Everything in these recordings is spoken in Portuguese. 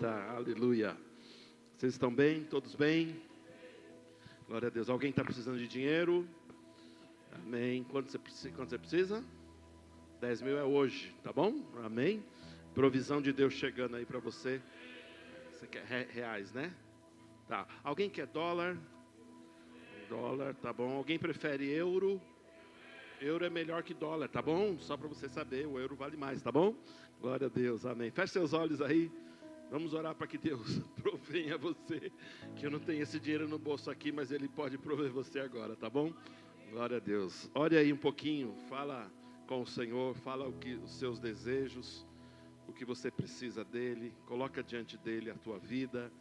volta, aleluia. Vocês estão bem? Todos bem? Glória a Deus. Alguém está precisando de dinheiro? Amém. Quanto você precisa? 10 mil é hoje, tá bom? Amém. Provisão de Deus chegando aí para você. Você quer reais, né? Tá. Alguém quer dólar? Dólar, tá bom. Alguém prefere euro? Euro é melhor que dólar, tá bom? Só para você saber, o euro vale mais, tá bom? Glória a Deus, amém. Feche seus olhos aí. Vamos orar para que Deus provenha a você. Que eu não tenho esse dinheiro no bolso aqui, mas Ele pode prover você agora, tá bom? Glória a Deus. Ore aí um pouquinho, fala com o Senhor, fala os seus desejos, o que você precisa dEle. Coloca diante dEle a tua vida.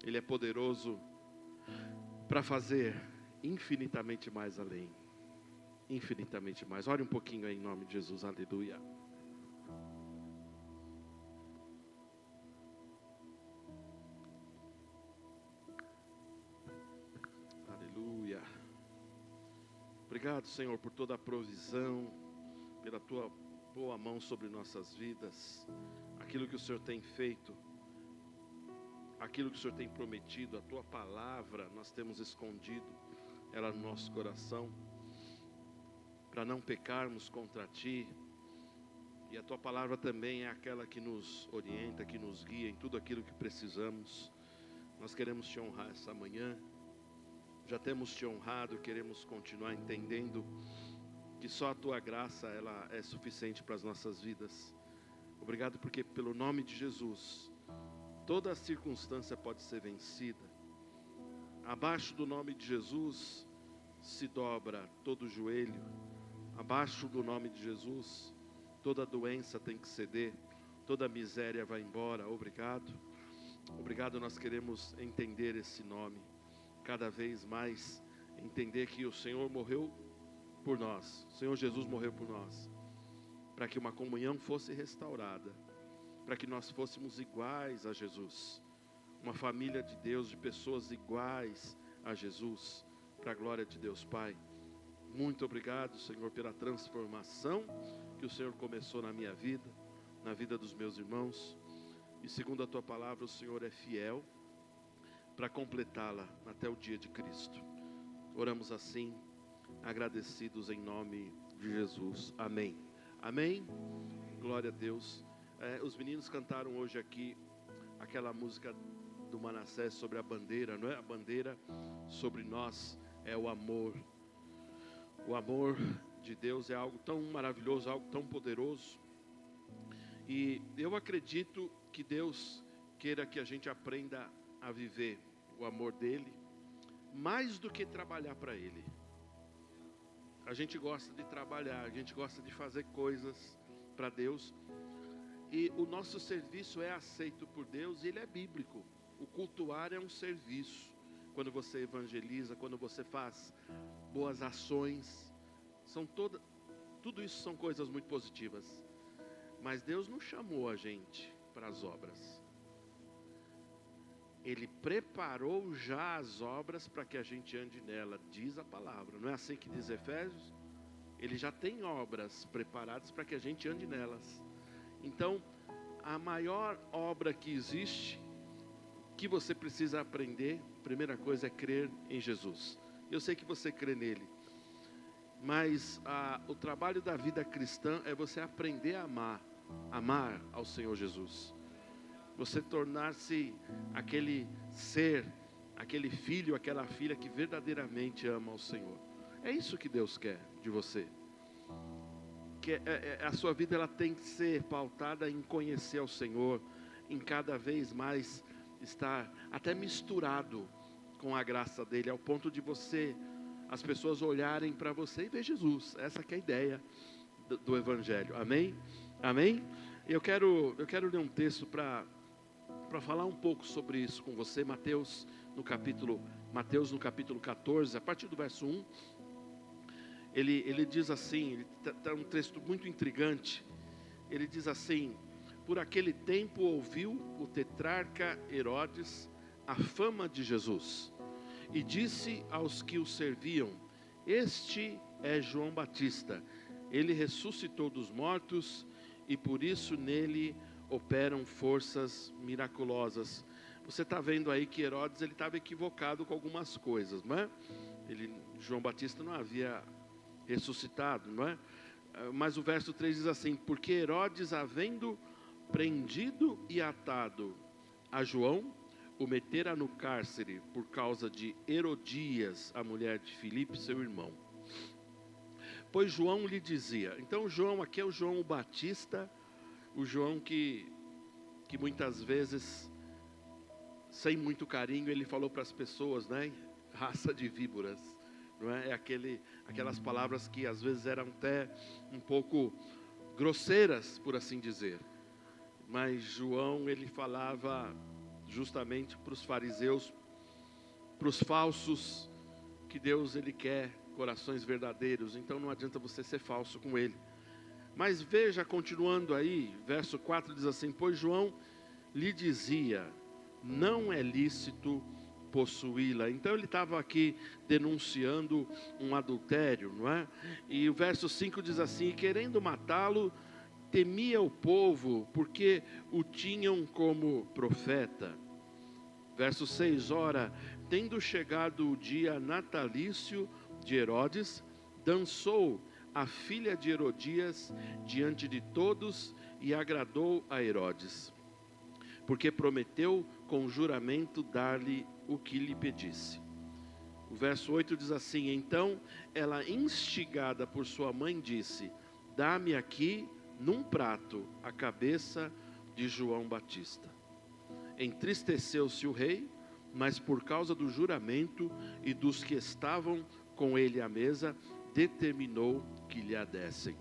Ele é poderoso para fazer infinitamente mais além. Infinitamente mais. Ore um pouquinho aí em nome de Jesus, aleluia. Aleluia. Obrigado, Senhor, por toda a provisão, pela tua boa mão sobre nossas vidas, aquilo que o Senhor tem feito, aquilo que o Senhor tem prometido, a tua palavra, nós temos escondido ela no nosso coração, para não pecarmos contra Ti, e a Tua palavra também é aquela que nos orienta, que nos guia em tudo aquilo que precisamos. Nós queremos Te honrar essa manhã, já temos Te honrado, queremos continuar entendendo que só a Tua graça ela é suficiente para as nossas vidas. Obrigado porque pelo nome de Jesus, toda circunstância pode ser vencida. Abaixo do nome de Jesus se dobra todo o joelho. Abaixo do nome de Jesus, toda doença tem que ceder, toda miséria vai embora. Obrigado. Obrigado, nós queremos entender esse nome, cada vez mais entender que o Senhor morreu por nós. O Senhor Jesus morreu por nós, para que uma comunhão fosse restaurada, para que nós fôssemos iguais a Jesus. Uma família de Deus, de pessoas iguais a Jesus, para a glória de Deus Pai. Muito obrigado, Senhor, pela transformação que o Senhor começou na minha vida, na vida dos meus irmãos. E segundo a Tua palavra, o Senhor é fiel para completá-la até o dia de Cristo. Oramos assim, agradecidos em nome de Jesus. Amém. Amém. Glória a Deus. Os meninos cantaram hoje aqui aquela música do Manassés sobre a bandeira, não é? A bandeira sobre nós é o amor. O amor de Deus é algo tão maravilhoso, algo tão poderoso. E eu acredito que Deus queira que a gente aprenda a viver o amor dEle, mais do que trabalhar para Ele. A gente gosta de trabalhar, a gente gosta de fazer coisas para Deus. E o nosso serviço é aceito por Deus e Ele é bíblico. O cultuar é um serviço. Quando você evangeliza, quando você faz boas ações, tudo isso são coisas muito positivas. Mas Deus não chamou a gente para as obras. Ele preparou já as obras para que a gente ande nela, diz a palavra. Não é assim que diz Efésios? Ele já tem obras preparadas para que a gente ande nelas. Então, a maior obra que existe, que você precisa aprender, primeira coisa é crer em Jesus. Eu sei que você crê nele, mas o trabalho da vida cristã é você aprender a amar ao Senhor Jesus. Você tornar-se aquele ser, aquele filho, aquela filha que verdadeiramente ama ao Senhor. É isso que Deus quer de você. Que a sua vida ela tem que ser pautada em conhecer ao Senhor, em cada vez mais estar até misturado com a graça dele, ao ponto de as pessoas olharem para você e ver Jesus. Essa que é a ideia do Evangelho. Amém? Amém? Eu quero ler um texto para falar um pouco sobre isso com você. Mateus no capítulo 14, a partir do verso 1. Ele diz assim, está um texto muito intrigante. Ele diz assim: por aquele tempo ouviu o tetrarca Herodes a fama de Jesus, e disse aos que o serviam: este é João Batista, ele ressuscitou dos mortos, e por isso nele operam forças miraculosas. Você está vendo aí que Herodes ele estava equivocado com algumas coisas, não é? João Batista não havia ressuscitado, não é? Mas o verso 3 diz assim: porque Herodes, havendo prendido e atado a João, o metera no cárcere por causa de Herodias, a mulher de Filipe, seu irmão. Pois João lhe dizia. Então João aqui é o João Batista, o João que muitas vezes, sem muito carinho, ele falou para as pessoas, né? Raça de víboras, não é? Aquelas palavras que às vezes eram até um pouco grosseiras, por assim dizer. Mas João, ele falava justamente para os fariseus, para os falsos, que Deus ele quer corações verdadeiros. Então não adianta você ser falso com ele. Mas veja, continuando aí, verso 4 diz assim: pois João lhe dizia, não é lícito possuí-la. Então ele estava aqui denunciando um adultério, não é? E o verso 5 diz assim: querendo matá-lo, temia o povo, porque o tinham como profeta. Verso 6, ora, tendo chegado o dia natalício de Herodes, dançou a filha de Herodias diante de todos e agradou a Herodes, porque prometeu com juramento dar-lhe o que lhe pedisse. O verso 8 diz assim: então ela, instigada por sua mãe, disse: dá-me aqui num prato a cabeça de João Batista. Entristeceu-se o rei, mas por causa do juramento e dos que estavam com ele à mesa, determinou que lhe a dessem.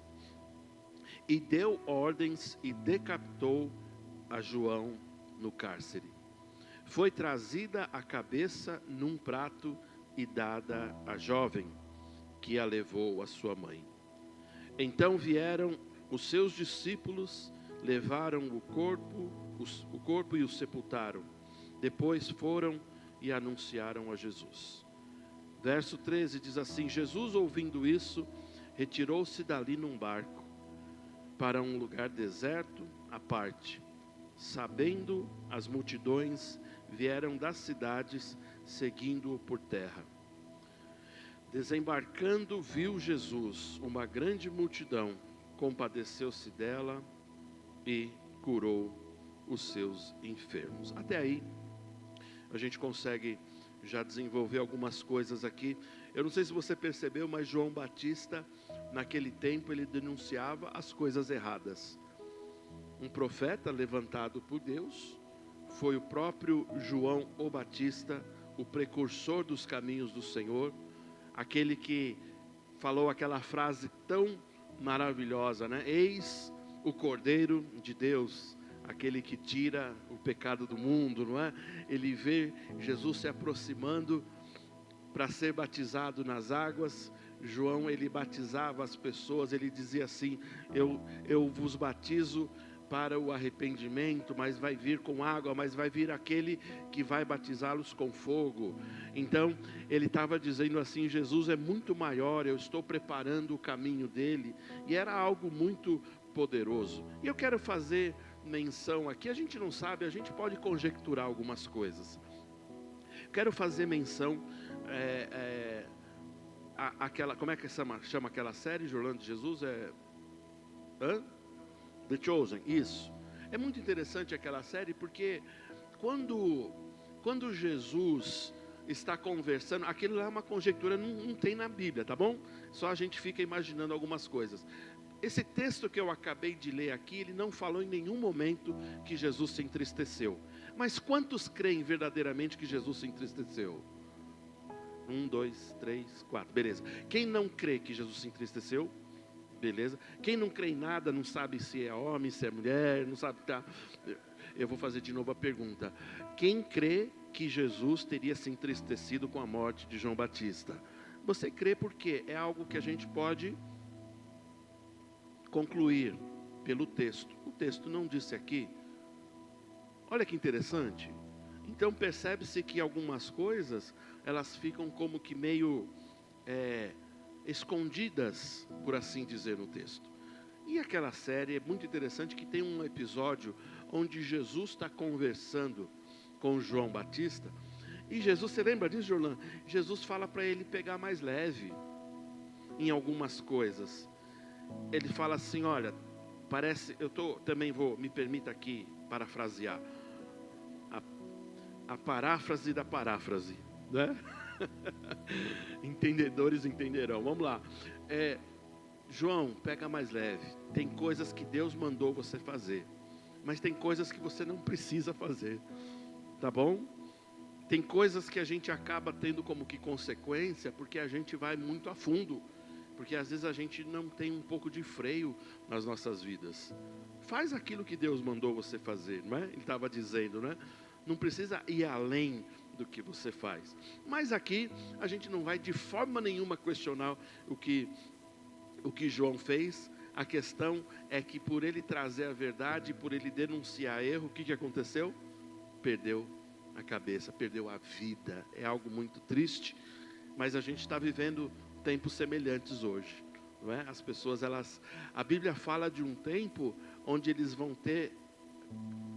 E deu ordens e decapitou a João no cárcere. Foi trazida a cabeça num prato e dada à jovem, que a levou à sua mãe. Então vieram os seus discípulos, levaram o corpo e o sepultaram. Depois foram e anunciaram a Jesus. Verso 13 diz assim: Jesus, ouvindo isso, retirou-se dali num barco para um lugar deserto à parte. Sabendo as multidões, vieram das cidades, seguindo-o por terra. Desembarcando, viu Jesus uma grande multidão, compadeceu-se dela e curou os seus enfermos. Até aí, a gente consegue já desenvolver algumas coisas aqui. Eu não sei se você percebeu, mas João Batista, naquele tempo, ele denunciava as coisas erradas. Um profeta levantado por Deus, foi o próprio João o Batista, o precursor dos caminhos do Senhor, aquele que falou aquela frase tão maravilhosa, né? Eis o Cordeiro de Deus, aquele que tira o pecado do mundo, não é? Ele vê Jesus se aproximando para ser batizado nas águas. João, ele batizava as pessoas, ele dizia assim: eu vos batizo para o arrependimento, mas vai vir com água, mas vai vir aquele que vai batizá-los com fogo. Então, ele estava dizendo assim: Jesus é muito maior, eu estou preparando o caminho dele, e era algo muito poderoso. E eu quero fazer menção aqui, a gente não sabe, a gente pode conjecturar algumas coisas. Quero fazer menção, aquela, como é que chama aquela série de Orlando de Jesus? The Chosen, isso. É muito interessante aquela série, porque quando Jesus está conversando, aquilo lá é uma conjectura, não tem na Bíblia, tá bom? Só a gente fica imaginando algumas coisas. Esse texto que eu acabei de ler aqui, ele não falou em nenhum momento que Jesus se entristeceu. Mas quantos creem verdadeiramente que Jesus se entristeceu? 1, 2, 3, 4, beleza. Quem não crê que Jesus se entristeceu? Beleza. Quem não crê em nada, não sabe se é homem, se é mulher, não sabe, tá? Eu vou fazer de novo a pergunta. Quem crê que Jesus teria se entristecido com a morte de João Batista? Você crê porque é algo que a gente pode concluir pelo texto. O texto não disse aqui. Olha que interessante. Então percebe-se que algumas coisas, elas ficam como que meio escondidas, por assim dizer, no texto. E aquela série é muito interessante que tem um episódio onde Jesus está conversando com João Batista. E Jesus, você lembra disso, Jorlan? Jesus fala para ele pegar mais leve em algumas coisas. Ele fala assim, olha, parece, também vou, me permita aqui parafrasear. A paráfrase da paráfrase, né? Entendedores entenderão. Vamos lá. João, pega mais leve. Tem coisas que Deus mandou você fazer, mas tem coisas que você não precisa fazer, tá bom? Tem coisas que a gente acaba tendo como que consequência, porque a gente vai muito a fundo, porque às vezes a gente não tem um pouco de freio nas nossas vidas. Faz aquilo que Deus mandou você fazer, não é? Ele estava dizendo, né? Não precisa ir além do que você faz. Mas aqui a gente não vai de forma nenhuma questionar o que João fez. A questão é que por ele trazer a verdade, por ele denunciar erro, o que aconteceu? Perdeu a cabeça, perdeu a vida. É algo muito triste, mas a gente está vivendo tempos semelhantes hoje, não é? As pessoas, a Bíblia fala de um tempo onde eles vão ter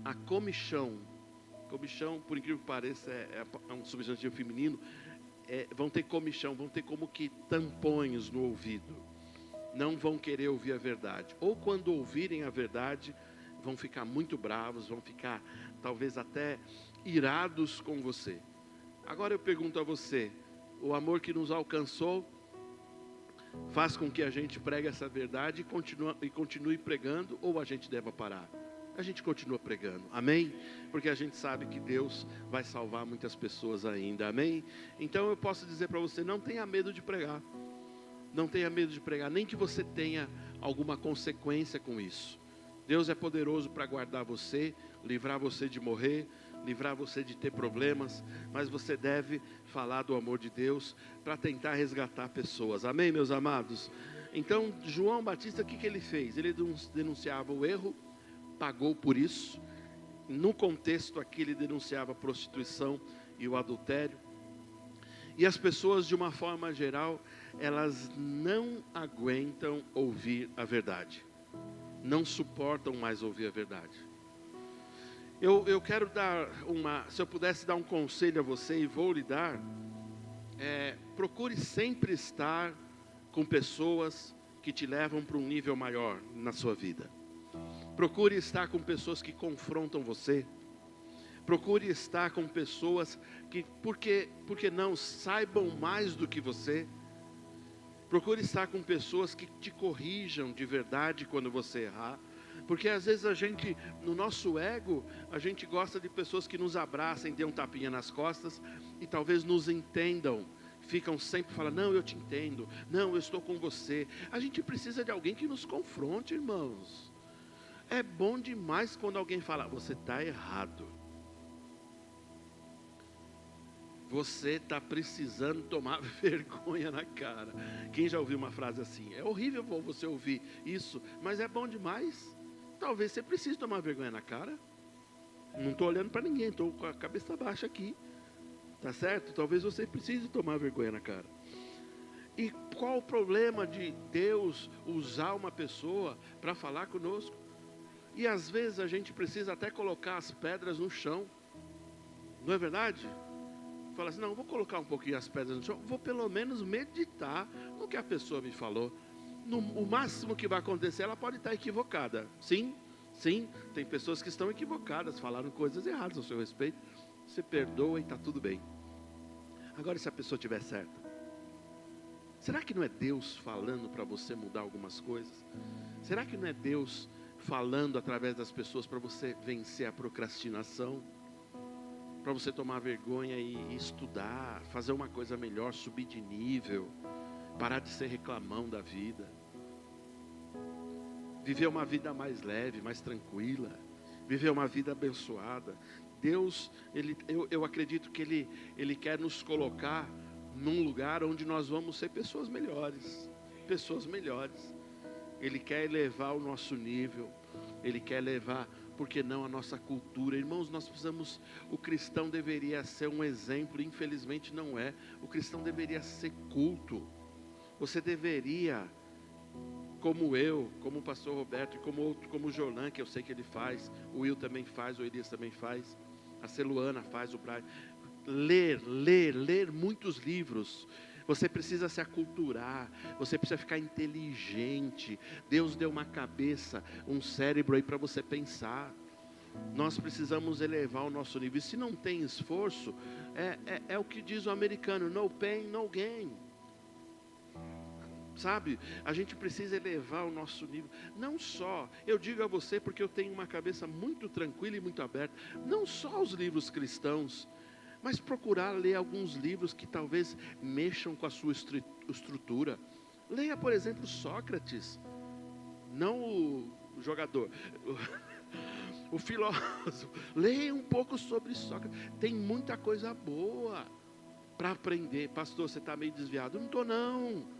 a comichão. Comichão, por incrível que pareça, é um substantivo feminino. Vão ter comichão, vão ter como que tampões no ouvido. Não vão querer ouvir a verdade. Ou quando ouvirem a verdade, vão ficar muito bravos, vão ficar talvez até irados com você. Agora eu pergunto a você, o amor que nos alcançou faz com que a gente pregue essa verdade e continue pregando, ou a gente deva parar? A gente continua pregando, amém? Porque a gente sabe que Deus vai salvar muitas pessoas ainda, amém? Então eu posso dizer para você, não tenha medo de pregar. Não tenha medo de pregar, nem que você tenha alguma consequência com isso. Deus é poderoso para guardar você, livrar você de morrer, livrar você de ter problemas, mas você deve falar do amor de Deus para tentar resgatar pessoas, amém, meus amados? Então, João Batista, o que ele fez? Ele denunciava o erro, pagou por isso. No contexto aqui, ele denunciava a prostituição e o adultério. E as pessoas, de uma forma geral, elas não aguentam ouvir a verdade. Não suportam mais ouvir a verdade. Eu quero dar se eu pudesse dar um conselho a você, e vou lhe dar, procure sempre estar com pessoas que te levam para um nível maior na sua vida. Procure estar com pessoas que confrontam você. Procure estar com pessoas que, porque não, saibam mais do que você. Procure estar com pessoas que te corrijam de verdade quando você errar. Porque às vezes a gente, no nosso ego, a gente gosta de pessoas que nos abraçem, dêem um tapinha nas costas e talvez nos entendam. Ficam sempre falando, não, eu te entendo, não, eu estou com você. A gente precisa de alguém que nos confronte, irmãos. É bom demais quando alguém fala, você está errado. Você está precisando tomar vergonha na cara. Quem já ouviu uma frase assim? É horrível você ouvir isso, mas é bom demais. Talvez você precise tomar vergonha na cara. Não estou olhando para ninguém, estou com a cabeça baixa aqui. Tá certo? Talvez você precise tomar vergonha na cara. E qual o problema de Deus usar uma pessoa para falar conosco? E às vezes a gente precisa até colocar as pedras no chão. Não é verdade? Fala assim, não, vou colocar um pouquinho as pedras no chão, vou pelo menos meditar no que a pessoa me falou. O máximo que vai acontecer, ela pode estar equivocada. Sim, tem pessoas que estão equivocadas, falaram coisas erradas ao seu respeito. Você perdoa e está tudo bem. Agora, e se a pessoa estiver certa? Será que não é Deus falando para você mudar algumas coisas? Será que não é Deus falando através das pessoas para você vencer a procrastinação? Para você tomar vergonha e estudar, fazer uma coisa melhor, subir de nível, parar de ser reclamão da vida, viver uma vida mais leve, mais tranquila, viver uma vida abençoada. Deus, eu acredito que Ele quer nos colocar num lugar onde nós vamos ser pessoas melhores, Ele quer elevar o nosso nível, Ele quer elevar, por que não, a nossa cultura. Irmãos, nós precisamos, o cristão deveria ser um exemplo, infelizmente não é. O cristão deveria ser culto. Você deveria como eu, como o pastor Roberto, e como o Jolan, que eu sei que ele faz, o Will também faz, o Elias também faz, a Celuana faz, o Brian. Ler muitos livros. Você precisa se aculturar, você precisa ficar inteligente. Deus deu uma cabeça, um cérebro aí para você pensar. Nós precisamos elevar o nosso nível. E se não tem esforço, é o que diz o americano: no pain, no gain. Sabe, a gente precisa elevar o nosso nível. Não só, eu digo a você porque eu tenho uma cabeça muito tranquila e muito aberta, não só os livros cristãos, mas procurar ler alguns livros que talvez mexam com a sua estrutura. Leia, por exemplo, Sócrates, não o jogador, o filósofo. Leia um pouco sobre Sócrates, tem muita coisa boa para aprender. Pastor, você está meio desviado? Não estou não.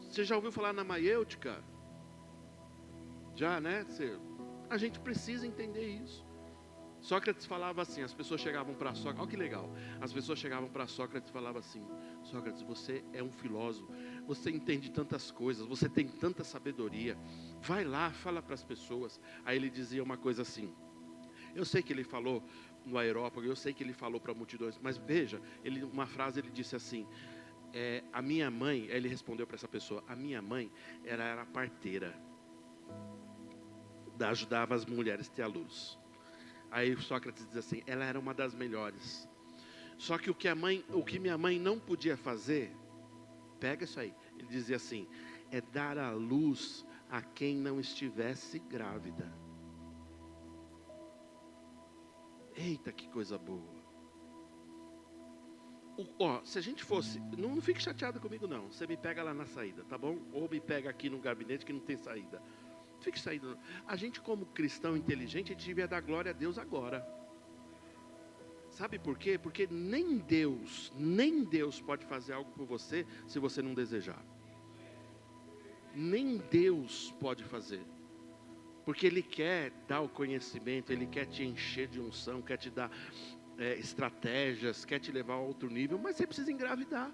Você já ouviu falar na maiêutica? Já, né? A gente precisa entender isso. Sócrates falava assim, as pessoas chegavam para Sócrates, olha que legal, as pessoas chegavam para Sócrates e falavam assim: Sócrates, você é um filósofo, você entende tantas coisas, você tem tanta sabedoria, vai lá, fala para as pessoas. Aí ele dizia uma coisa assim, eu sei que ele falou no Aerópago, eu sei que ele falou para multidões, mas veja, uma frase ele disse assim, a minha mãe, ele respondeu para essa pessoa, a minha mãe, ela era parteira, ajudava as mulheres a ter a luz. Aí Sócrates diz assim, ela era uma das melhores. Só que o que minha mãe não podia fazer, pega isso aí, ele dizia assim, é dar a luz a quem não estivesse grávida. Eita, que coisa boa. Se a gente fosse, não fique chateado comigo não, você me pega lá na saída, tá bom? Ou me pega aqui no gabinete que não tem saída. Fique saindo. A gente como cristão inteligente, a gente devia dar glória a Deus agora. Sabe por quê? Porque nem Deus pode fazer algo por você se você não desejar. Nem Deus pode fazer. Porque Ele quer dar o conhecimento, Ele quer te encher de unção, quer te dar estratégias, quer te levar a outro nível, mas você precisa engravidar.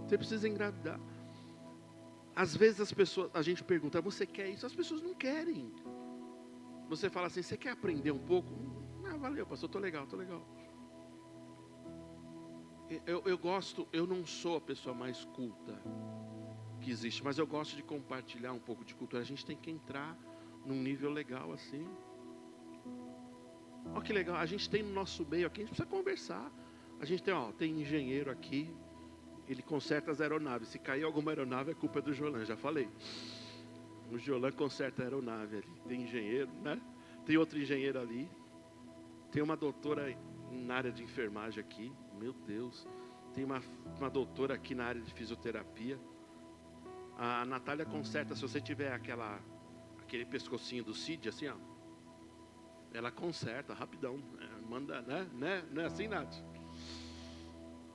Você precisa engravidar. Às vezes a gente pergunta, você quer isso? As pessoas não querem. Você fala assim, você quer aprender um pouco? Valeu, pastor, estou legal. Eu gosto, eu não sou a pessoa mais culta que existe, mas eu gosto de compartilhar um pouco de cultura. A gente tem que entrar num nível legal assim. Olha que legal, a gente tem no nosso meio aqui, a gente precisa conversar. A gente tem engenheiro aqui, ele conserta as aeronaves. Se cair alguma aeronave, é culpa do Jolan, já falei. O Jolan conserta a aeronave ali. Tem engenheiro, né? Tem outro engenheiro ali. Tem uma doutora na área de enfermagem aqui. Meu Deus. Tem uma doutora aqui na área de fisioterapia. A Natália conserta, se você tiver aquele pescocinho do Cid, assim, ó. Ela conserta rapidão. Manda, né? Não é assim, Nath?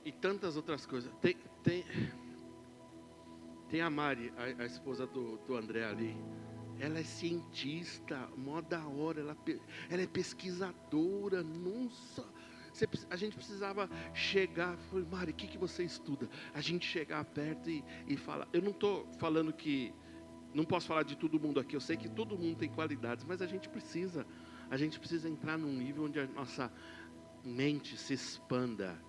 E tantas outras coisas. Tem a Mari, a esposa do André ali. Ela é cientista, mó da hora. Ela é pesquisadora. Nossa, a gente precisava chegar. Falei, Mari, o que você estuda? A gente chegar perto e falar. Eu não estou falando que não posso falar de todo mundo aqui. Eu sei que todo mundo tem qualidades, mas a gente precisa entrar num nível onde a nossa mente se expanda.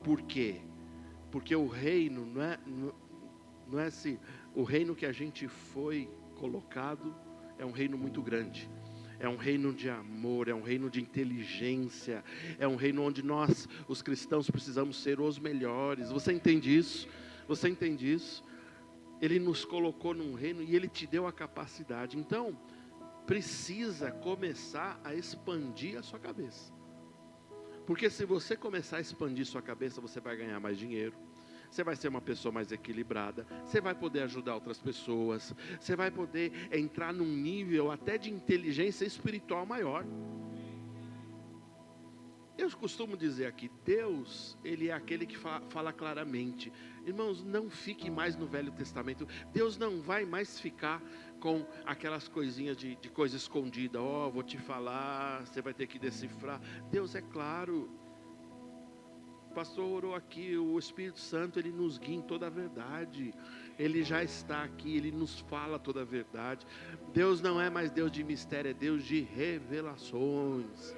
Por quê? Porque o reino não é assim, o reino que a gente foi colocado é um reino muito grande. É um reino de amor, é um reino de inteligência, é um reino onde nós, os cristãos, precisamos ser os melhores. Você entende isso? Você entende isso? Ele nos colocou num reino e Ele te deu a capacidade. Então, precisa começar a expandir a sua cabeça. Porque se você começar a expandir sua cabeça, você vai ganhar mais dinheiro. Você vai ser uma pessoa mais equilibrada. Você vai poder ajudar outras pessoas. Você vai poder entrar num nível até de inteligência espiritual maior. Eu costumo dizer aqui, Deus, Ele é aquele que fala claramente. Irmãos, não fique mais no Velho Testamento. Deus não vai mais ficar com aquelas coisinhas de coisa escondida. Vou te falar, você vai ter que decifrar. Deus é claro. pastor orou aqui, o Espírito Santo, ele nos guia em toda a verdade. Ele já está aqui, ele nos fala toda a verdade. Deus não é mais Deus de mistério, é Deus de revelações.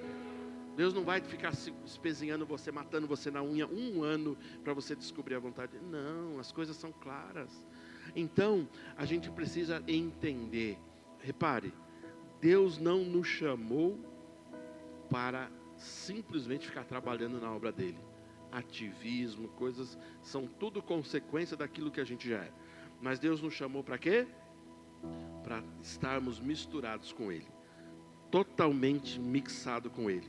Deus não vai ficar espezinhando você, matando você na unha 1 ano para você descobrir a vontade. Não, as coisas são claras. Então, a gente precisa entender. Repare, Deus não nos chamou para simplesmente ficar trabalhando na obra dele. Ativismo, coisas, são tudo consequência daquilo que a gente já é. Mas Deus nos chamou para quê? Para estarmos misturados com ele. Totalmente mixado com ele.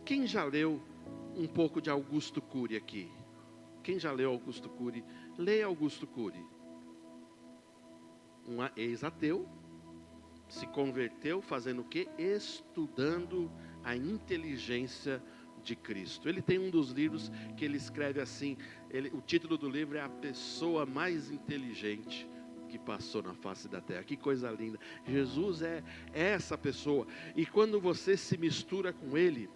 Quem já leu um pouco de Augusto Cury aqui? Quem já leu Augusto Cury? Leia Augusto Cury. Um ex-ateu, se converteu fazendo o quê? Estudando a inteligência de Cristo. Ele tem um dos livros que ele escreve assim, o título do livro é A Pessoa Mais Inteligente que Passou na Face da Terra. Que coisa linda. Jesus é essa pessoa. E quando você se mistura com ele,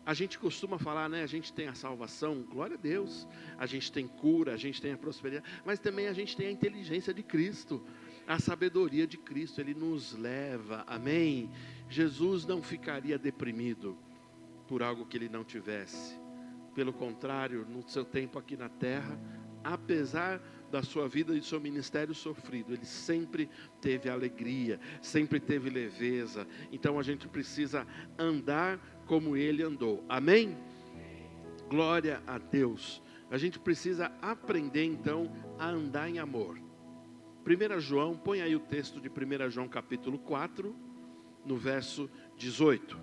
a gente costuma falar, né? A gente tem a salvação, glória a Deus. A gente tem cura, a gente tem a prosperidade. Mas também a gente tem a inteligência de Cristo. A sabedoria de Cristo, ele nos leva, amém? Jesus não ficaria deprimido por algo que ele não tivesse. Pelo contrário, no seu tempo aqui na terra, apesar da sua vida e do seu ministério sofrido, ele sempre teve alegria, sempre teve leveza. Então a gente precisa andar como ele andou, amém? Glória a Deus. A gente precisa aprender então a andar em amor. 1 João, põe aí o texto de 1 João capítulo 4, no verso 18.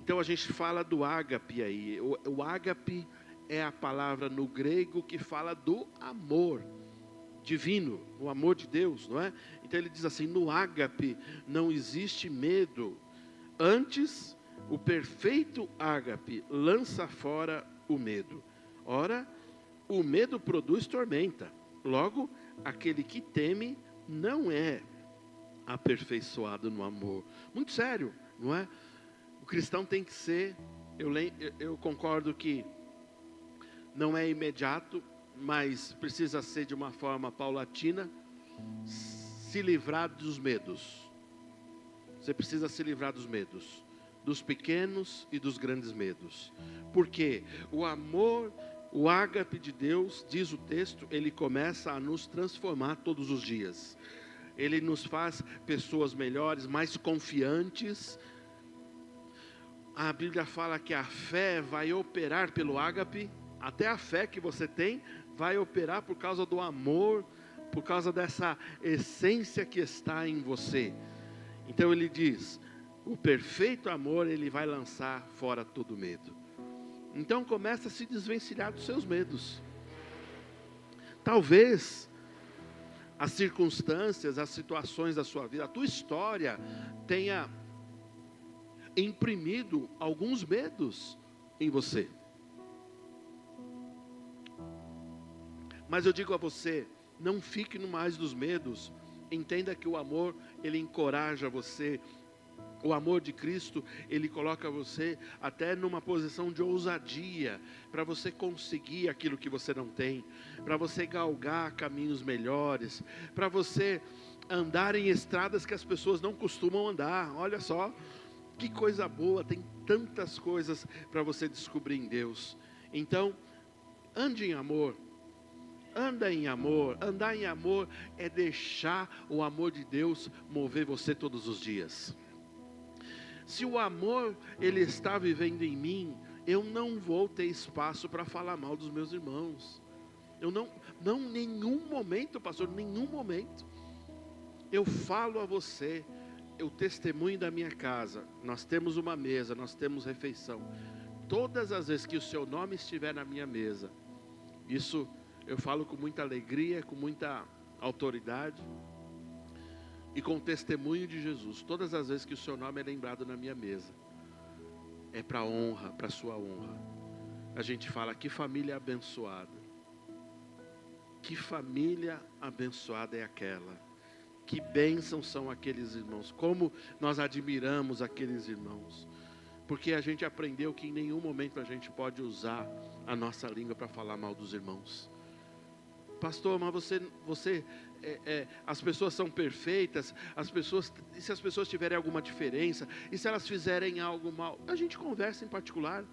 Então a gente fala do ágape aí. O ágape é a palavra no grego que fala do amor divino, o amor de Deus, não é? Então ele diz assim, no ágape não existe medo. Antes, o perfeito ágape lança fora o medo. Ora, o medo produz tormenta. Logo, aquele que teme não é aperfeiçoado no amor. Muito sério, não é? O cristão tem que ser, eu concordo que não é imediato, mas precisa ser de uma forma paulatina, se livrar dos medos. Você precisa se livrar dos medos, dos pequenos e dos grandes medos. Porque o amor, o ágape de Deus, diz o texto, ele começa a nos transformar todos os dias. Ele nos faz pessoas melhores, mais confiantes. A Bíblia fala que a fé vai operar pelo ágape. Até a fé que você tem vai operar por causa do amor, por causa dessa essência que está em você. Então ele diz, o perfeito amor, ele vai lançar fora todo medo. Então começa a se desvencilhar dos seus medos. Talvez as circunstâncias, as situações da sua vida, a tua história tenha imprimido alguns medos em você. Mas eu digo a você, não fique no mais dos medos. Entenda que o amor, ele encoraja você. O amor de Cristo, ele coloca você até numa posição de ousadia, para você conseguir aquilo que você não tem, para você galgar caminhos melhores, para você andar em estradas que as pessoas não costumam andar. Olha só, que coisa boa, tem tantas coisas para você descobrir em Deus. Então, ande em amor. Anda em amor. Andar em amor é deixar o amor de Deus mover você todos os dias. Se o amor, ele está vivendo em mim, eu não vou ter espaço para falar mal dos meus irmãos. Eu não nenhum momento, pastor, nenhum momento. Eu falo a você, o testemunho da minha casa, nós temos uma mesa, nós temos refeição. Todas as vezes que o seu nome estiver na minha mesa, isso eu falo com muita alegria, com muita autoridade e com o testemunho de Jesus. Todas as vezes que o seu nome é lembrado na minha mesa, é para honra, para sua honra. A gente fala, que família abençoada. Que família abençoada é aquela. Que bênçãos são aqueles irmãos. Como nós admiramos aqueles irmãos. Porque a gente aprendeu que em nenhum momento a gente pode usar a nossa língua para falar mal dos irmãos. Pastor, mas as pessoas são perfeitas, e se as pessoas tiverem alguma diferença, e se elas fizerem algo mal, a gente conversa em particular.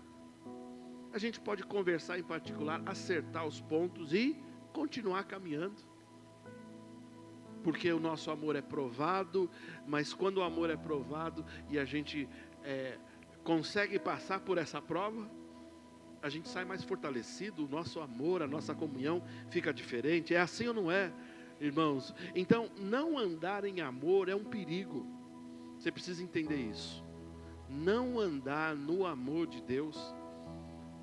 A gente pode conversar em particular, acertar os pontos e continuar caminhando. Porque o nosso amor é provado, mas quando o amor é provado e a gente consegue passar por essa prova, a gente sai mais fortalecido, o nosso amor, a nossa comunhão fica diferente. É assim ou não é, irmãos? Então, não andar em amor é um perigo. Você precisa entender isso. Não andar no amor de Deus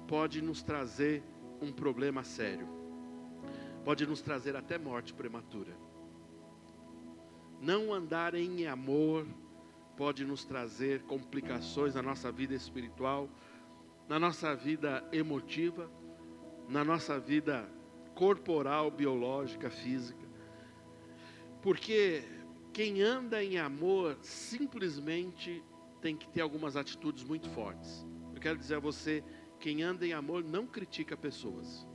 pode nos trazer um problema sério. Pode nos trazer até morte prematura. Não andar em amor pode nos trazer complicações na nossa vida espiritual, na nossa vida emotiva, na nossa vida corporal, biológica, física. Porque quem anda em amor simplesmente tem que ter algumas atitudes muito fortes. Eu quero dizer a você, quem anda em amor não critica pessoas.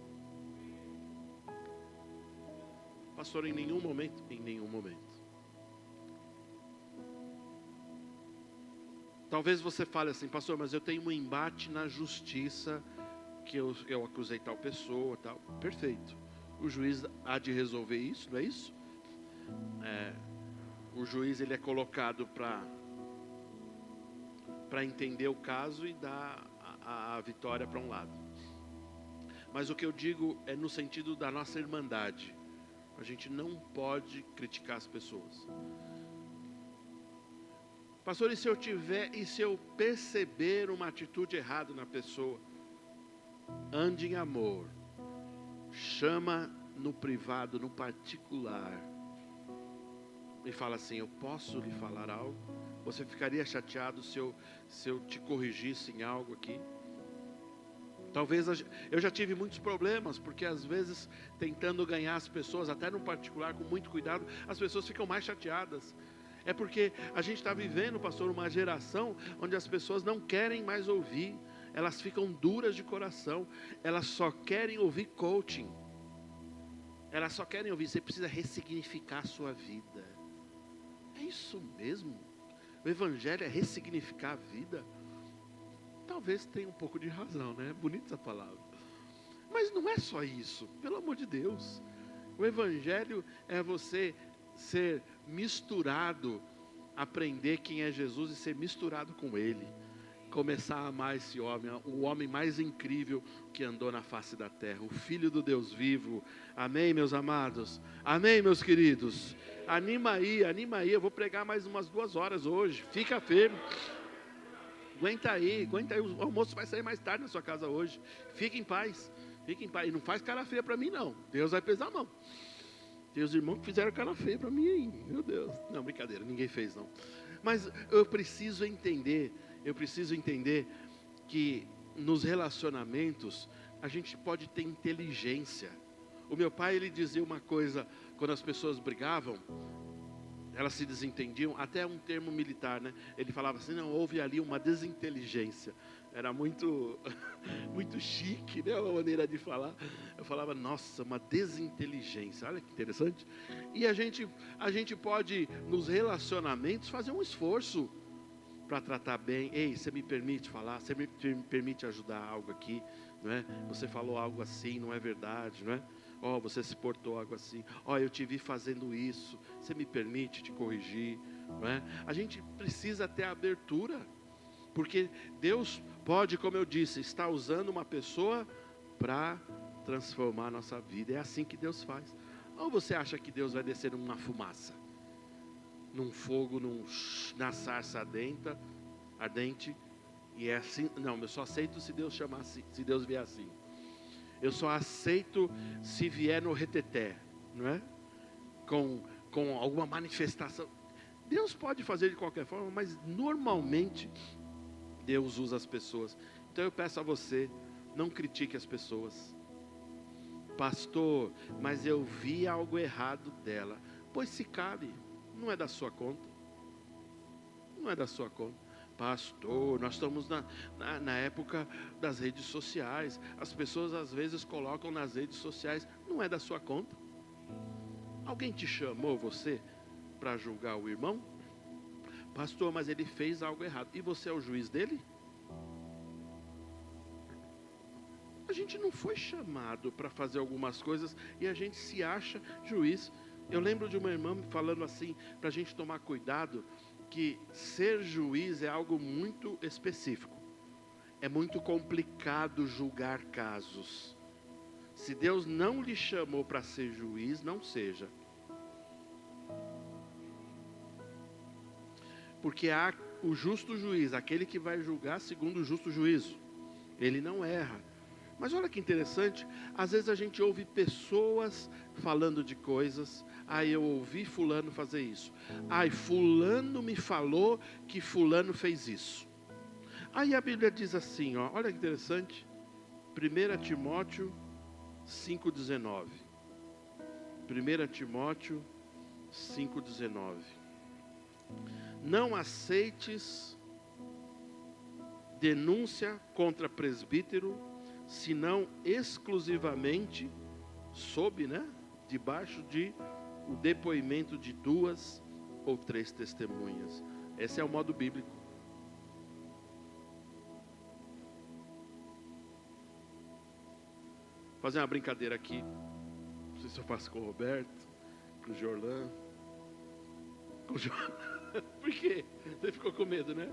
Pastor, em nenhum momento. Talvez você fale assim, pastor, mas eu tenho um embate na justiça, que eu acusei tal pessoa, tal. Perfeito. O juiz há de resolver isso, não é isso? O juiz ele é colocado para entender o caso e dar a vitória para um lado. Mas o que eu digo é no sentido da nossa irmandade. A gente não pode criticar as pessoas. Pastor, e se eu perceber uma atitude errada na pessoa? Ande em amor. Chama no privado, no particular. E fala assim, eu posso lhe falar algo? Você ficaria chateado se eu te corrigisse em algo aqui? Talvez, eu já tive muitos problemas, porque às vezes, tentando ganhar as pessoas, até no particular, com muito cuidado, as pessoas ficam mais chateadas. É porque a gente está vivendo, pastor, uma geração onde as pessoas não querem mais ouvir, elas ficam duras de coração, elas só querem ouvir coaching, elas só querem ouvir, você precisa ressignificar a sua vida. É isso mesmo? O evangelho é ressignificar a vida? Talvez tenha um pouco de razão, né? Bonita essa palavra. Mas não é só isso, pelo amor de Deus. O evangelho é você ser misturado, aprender quem é Jesus e ser misturado com Ele. Começar a amar esse homem, o homem mais incrível que andou na face da terra, o Filho do Deus vivo. Amém, meus amados? Amém, meus queridos? Anima aí, eu vou pregar mais umas 2 horas hoje, fica firme. Aguenta aí, o almoço vai sair mais tarde na sua casa hoje. Fique em paz, e não faz cara feia para mim não, Deus vai pesar a mão. Tem os irmãos que fizeram cara feia para mim aí, meu Deus. Não, brincadeira, ninguém fez não. Mas eu preciso entender que nos relacionamentos a gente pode ter inteligência. O meu pai, ele dizia uma coisa, quando as pessoas brigavam, elas se desentendiam, até um termo militar, né? Ele falava assim, não, houve ali uma desinteligência. Era muito, muito chique, né? Uma maneira de falar. Eu falava, nossa, uma desinteligência. Olha que interessante. E a gente pode, nos relacionamentos, fazer um esforço para tratar bem. Ei, você me permite falar? Você me permite ajudar algo aqui? Não é? Você falou algo assim, não é verdade, não é? Você se portou algo assim. Eu te vi fazendo isso. Você me permite te corrigir, não é? A gente precisa ter abertura, porque Deus pode, como eu disse, estar usando uma pessoa para transformar a nossa vida. É assim que Deus faz. Ou você acha que Deus vai descer numa fumaça, num fogo, na sarça ardente, e é assim? Não, eu só aceito se Deus chamar assim, se Deus vier assim. Eu só aceito se vier no reteté, não é? Com alguma manifestação. Deus pode fazer de qualquer forma, mas normalmente Deus usa as pessoas. Então eu peço a você, não critique as pessoas. Pastor, mas eu vi algo errado dela. Pois se cabe, não é da sua conta. Não é da sua conta. Pastor, nós estamos na época das redes sociais. As pessoas às vezes colocam nas redes sociais, não é da sua conta. Alguém te chamou você para julgar o irmão? Pastor, mas ele fez algo errado. E você é o juiz dele? A gente não foi chamado para fazer algumas coisas e a gente se acha juiz. Eu lembro de uma irmã falando assim, para a gente tomar cuidado, que ser juiz é algo muito específico. É muito complicado julgar casos. Se Deus não lhe chamou para ser juiz, não seja. Porque há o justo juiz, aquele que vai julgar segundo o justo juízo. Ele não erra. Mas olha que interessante, às vezes a gente ouve pessoas falando de coisas. Eu ouvi fulano fazer isso. Fulano me falou que fulano fez isso. Aí a Bíblia diz assim, olha que interessante. 1 Timóteo 5,19. 1 Timóteo 5,19. Não aceites denúncia contra presbítero, senão exclusivamente debaixo de o depoimento de 2 ou 3 testemunhas. Esse é o modo bíblico. Vou fazer uma brincadeira aqui. Não sei se eu faço com o Roberto, com o Jorlan. Com o Jorlan. Por quê? Você ficou com medo, né?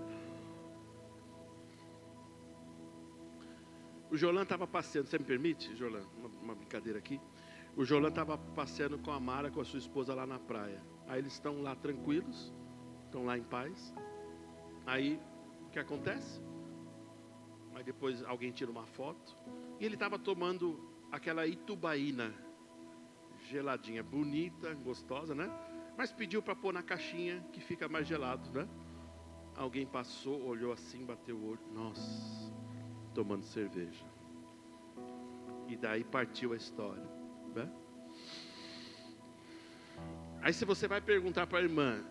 O Jorlan estava passeando, você me permite, Jorlan? Uma brincadeira aqui. O Jorlan estava passeando com a Mara, com a sua esposa lá na praia. Aí eles estão lá tranquilos, estão lá em paz. Aí, o que acontece? Aí depois alguém tira uma foto. E ele estava tomando aquela Itubaína, geladinha, bonita, gostosa, né? Mas pediu para pôr na caixinha, que fica mais gelado, né? Alguém passou, olhou assim, bateu o olho. Nossa, tomando cerveja. E daí partiu a história, né? Aí se você vai perguntar para a irmã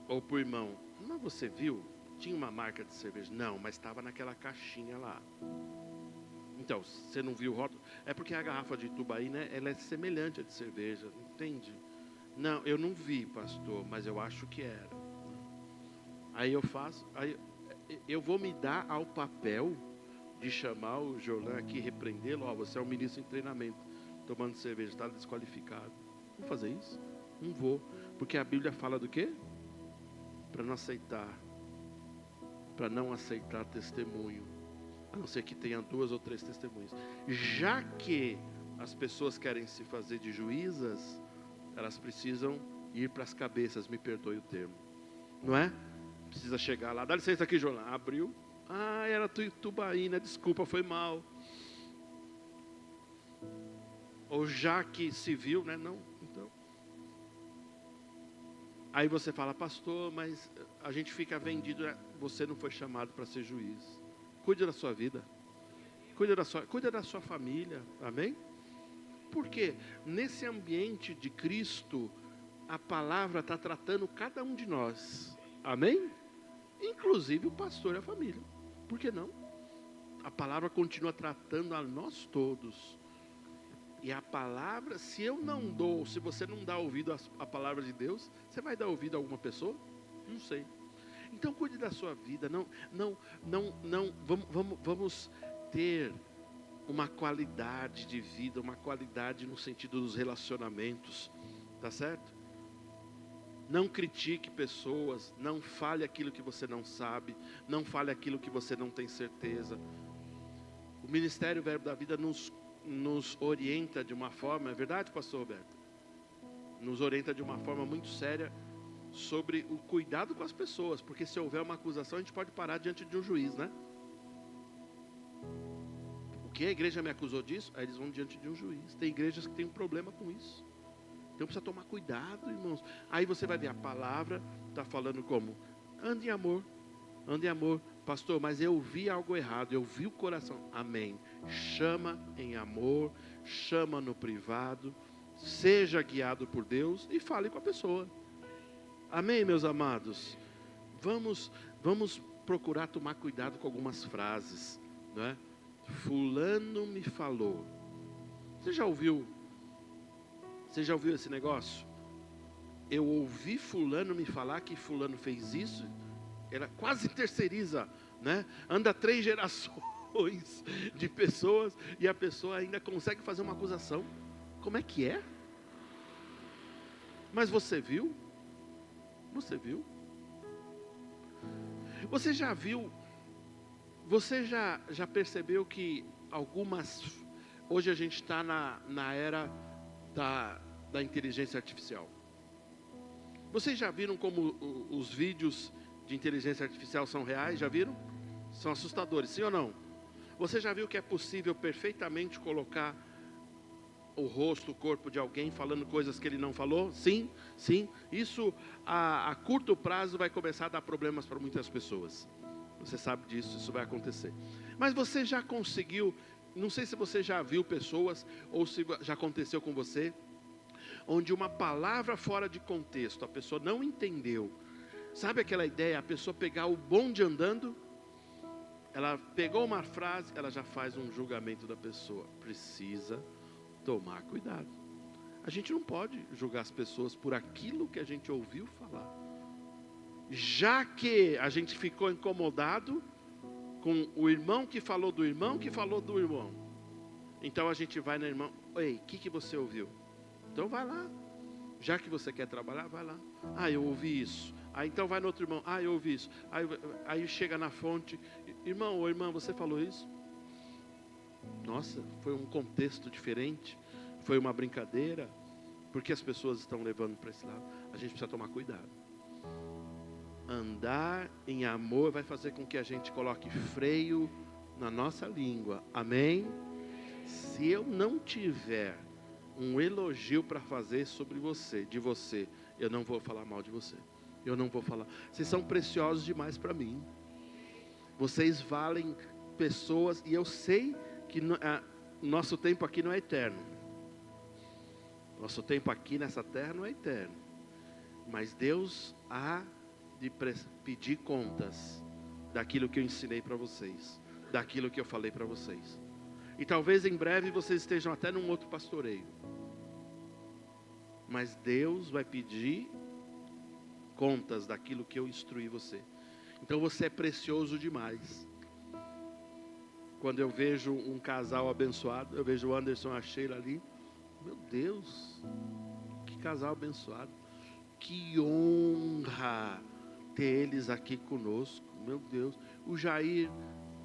ou para o irmão, mas você viu? Tinha uma marca de cerveja? Não, mas estava naquela caixinha lá. Então, você não viu o rótulo? É porque a garrafa de Itubaína, ela é semelhante à de cerveja, entende? Não, eu não vi, pastor, mas eu acho que era. Aí eu vou me dar ao papel de chamar o Jorlan aqui, repreendê-lo. Você é um ministro em treinamento, tomando cerveja, está desqualificado. Vou fazer isso? Não vou, porque a Bíblia fala do quê? Para não aceitar testemunho, a não ser que tenha 2 ou 3 testemunhas. Já que as pessoas querem se fazer de juízas, elas precisam ir para as cabeças, me perdoe o termo, não é? Precisa chegar lá, dá licença aqui, Jorlan, abriu, era Itubaína, desculpa, foi mal. Ou já que se viu, né? Não, então. Aí você fala, pastor, mas a gente fica vendido, você não foi chamado para ser juiz. Cuide da sua vida, cuida da sua família, amém? Porque nesse ambiente de Cristo, a palavra está tratando cada um de nós, amém? Inclusive o pastor e a família, por que não? A palavra continua tratando a nós todos. E a palavra, se você não dá ouvido à palavra de Deus, você vai dar ouvido a alguma pessoa? Não sei. Então cuide da sua vida, vamos ter uma qualidade de vida, uma qualidade no sentido dos relacionamentos, tá certo? Não critique pessoas, não fale aquilo que você não sabe, não fale aquilo que você não tem certeza. O Ministério Verbo da Vida nos orienta de uma forma, é verdade, pastor Roberto? Nos orienta de uma forma muito séria sobre o cuidado com as pessoas, porque se houver uma acusação, a gente pode parar diante de um juiz, né? O que a igreja me acusou disso? Aí eles vão diante de um juiz. Tem igrejas que têm um problema com isso. Então precisa tomar cuidado, irmãos. Aí você vai ver, a palavra está falando como? Ande em amor, ande em amor. Pastor, mas eu vi algo errado, eu vi o coração. Amém. Chama em amor, chama no privado, seja guiado por Deus e fale com a pessoa. Amém, meus amados? Vamos procurar tomar cuidado com algumas frases, né? Fulano me falou. Você já ouviu esse negócio? Eu ouvi fulano me falar que fulano fez isso. Ela quase terceiriza, né? Anda 3 gerações de pessoas e a pessoa ainda consegue fazer uma acusação. Como é que é? Mas você viu? Você viu? Você já viu? Você já percebeu que algumas... Hoje a gente está na era da inteligência artificial. Vocês já viram como os vídeos de inteligência artificial são reais? Já viram? São assustadores, sim ou não? Você já viu que é possível perfeitamente colocar o rosto, o corpo de alguém falando coisas que ele não falou? Sim, sim. Isso a curto prazo vai começar a dar problemas para muitas pessoas. Você sabe disso, isso vai acontecer. Mas você já conseguiu, não sei se você já viu pessoas, ou se já aconteceu com você, onde uma palavra fora de contexto, a pessoa não entendeu. Sabe aquela ideia, a pessoa pegar o bonde andando, ela pegou uma frase, ela já faz um julgamento da pessoa. Precisa tomar cuidado. A gente não pode julgar as pessoas por aquilo que a gente ouviu falar. Já que a gente ficou incomodado com o irmão que falou do irmão que falou do irmão, então a gente vai no irmão, ei, o que você ouviu? Então vai lá, já que você quer trabalhar, vai lá. Ah, eu ouvi isso. Aí então vai no outro irmão, ah, eu ouvi isso. Aí chega na fonte, irmão ou irmã, você falou isso? Nossa, foi um contexto diferente, foi uma brincadeira, porque as pessoas estão levando para esse lado. A gente precisa tomar cuidado. Andar em amor vai fazer com que a gente coloque freio na nossa língua, amém? Se eu não tiver um elogio para fazer sobre você, de você, eu não vou falar mal de você. Eu não vou falar. Vocês são preciosos demais para mim. Vocês valem pessoas, e eu sei que nosso tempo aqui não é eterno. Nosso tempo aqui nessa terra não é eterno. Mas Deus há de pedir contas daquilo que eu ensinei para vocês, daquilo que eu falei para vocês. E talvez em breve vocês estejam até num outro pastoreio. Mas Deus vai pedir contas daquilo que eu instruí você. Então você é precioso demais. Quando eu vejo um casal abençoado, eu vejo o Anderson e a Sheila ali. Meu Deus, que casal abençoado. Que honra ter eles aqui conosco. Meu Deus. O Jair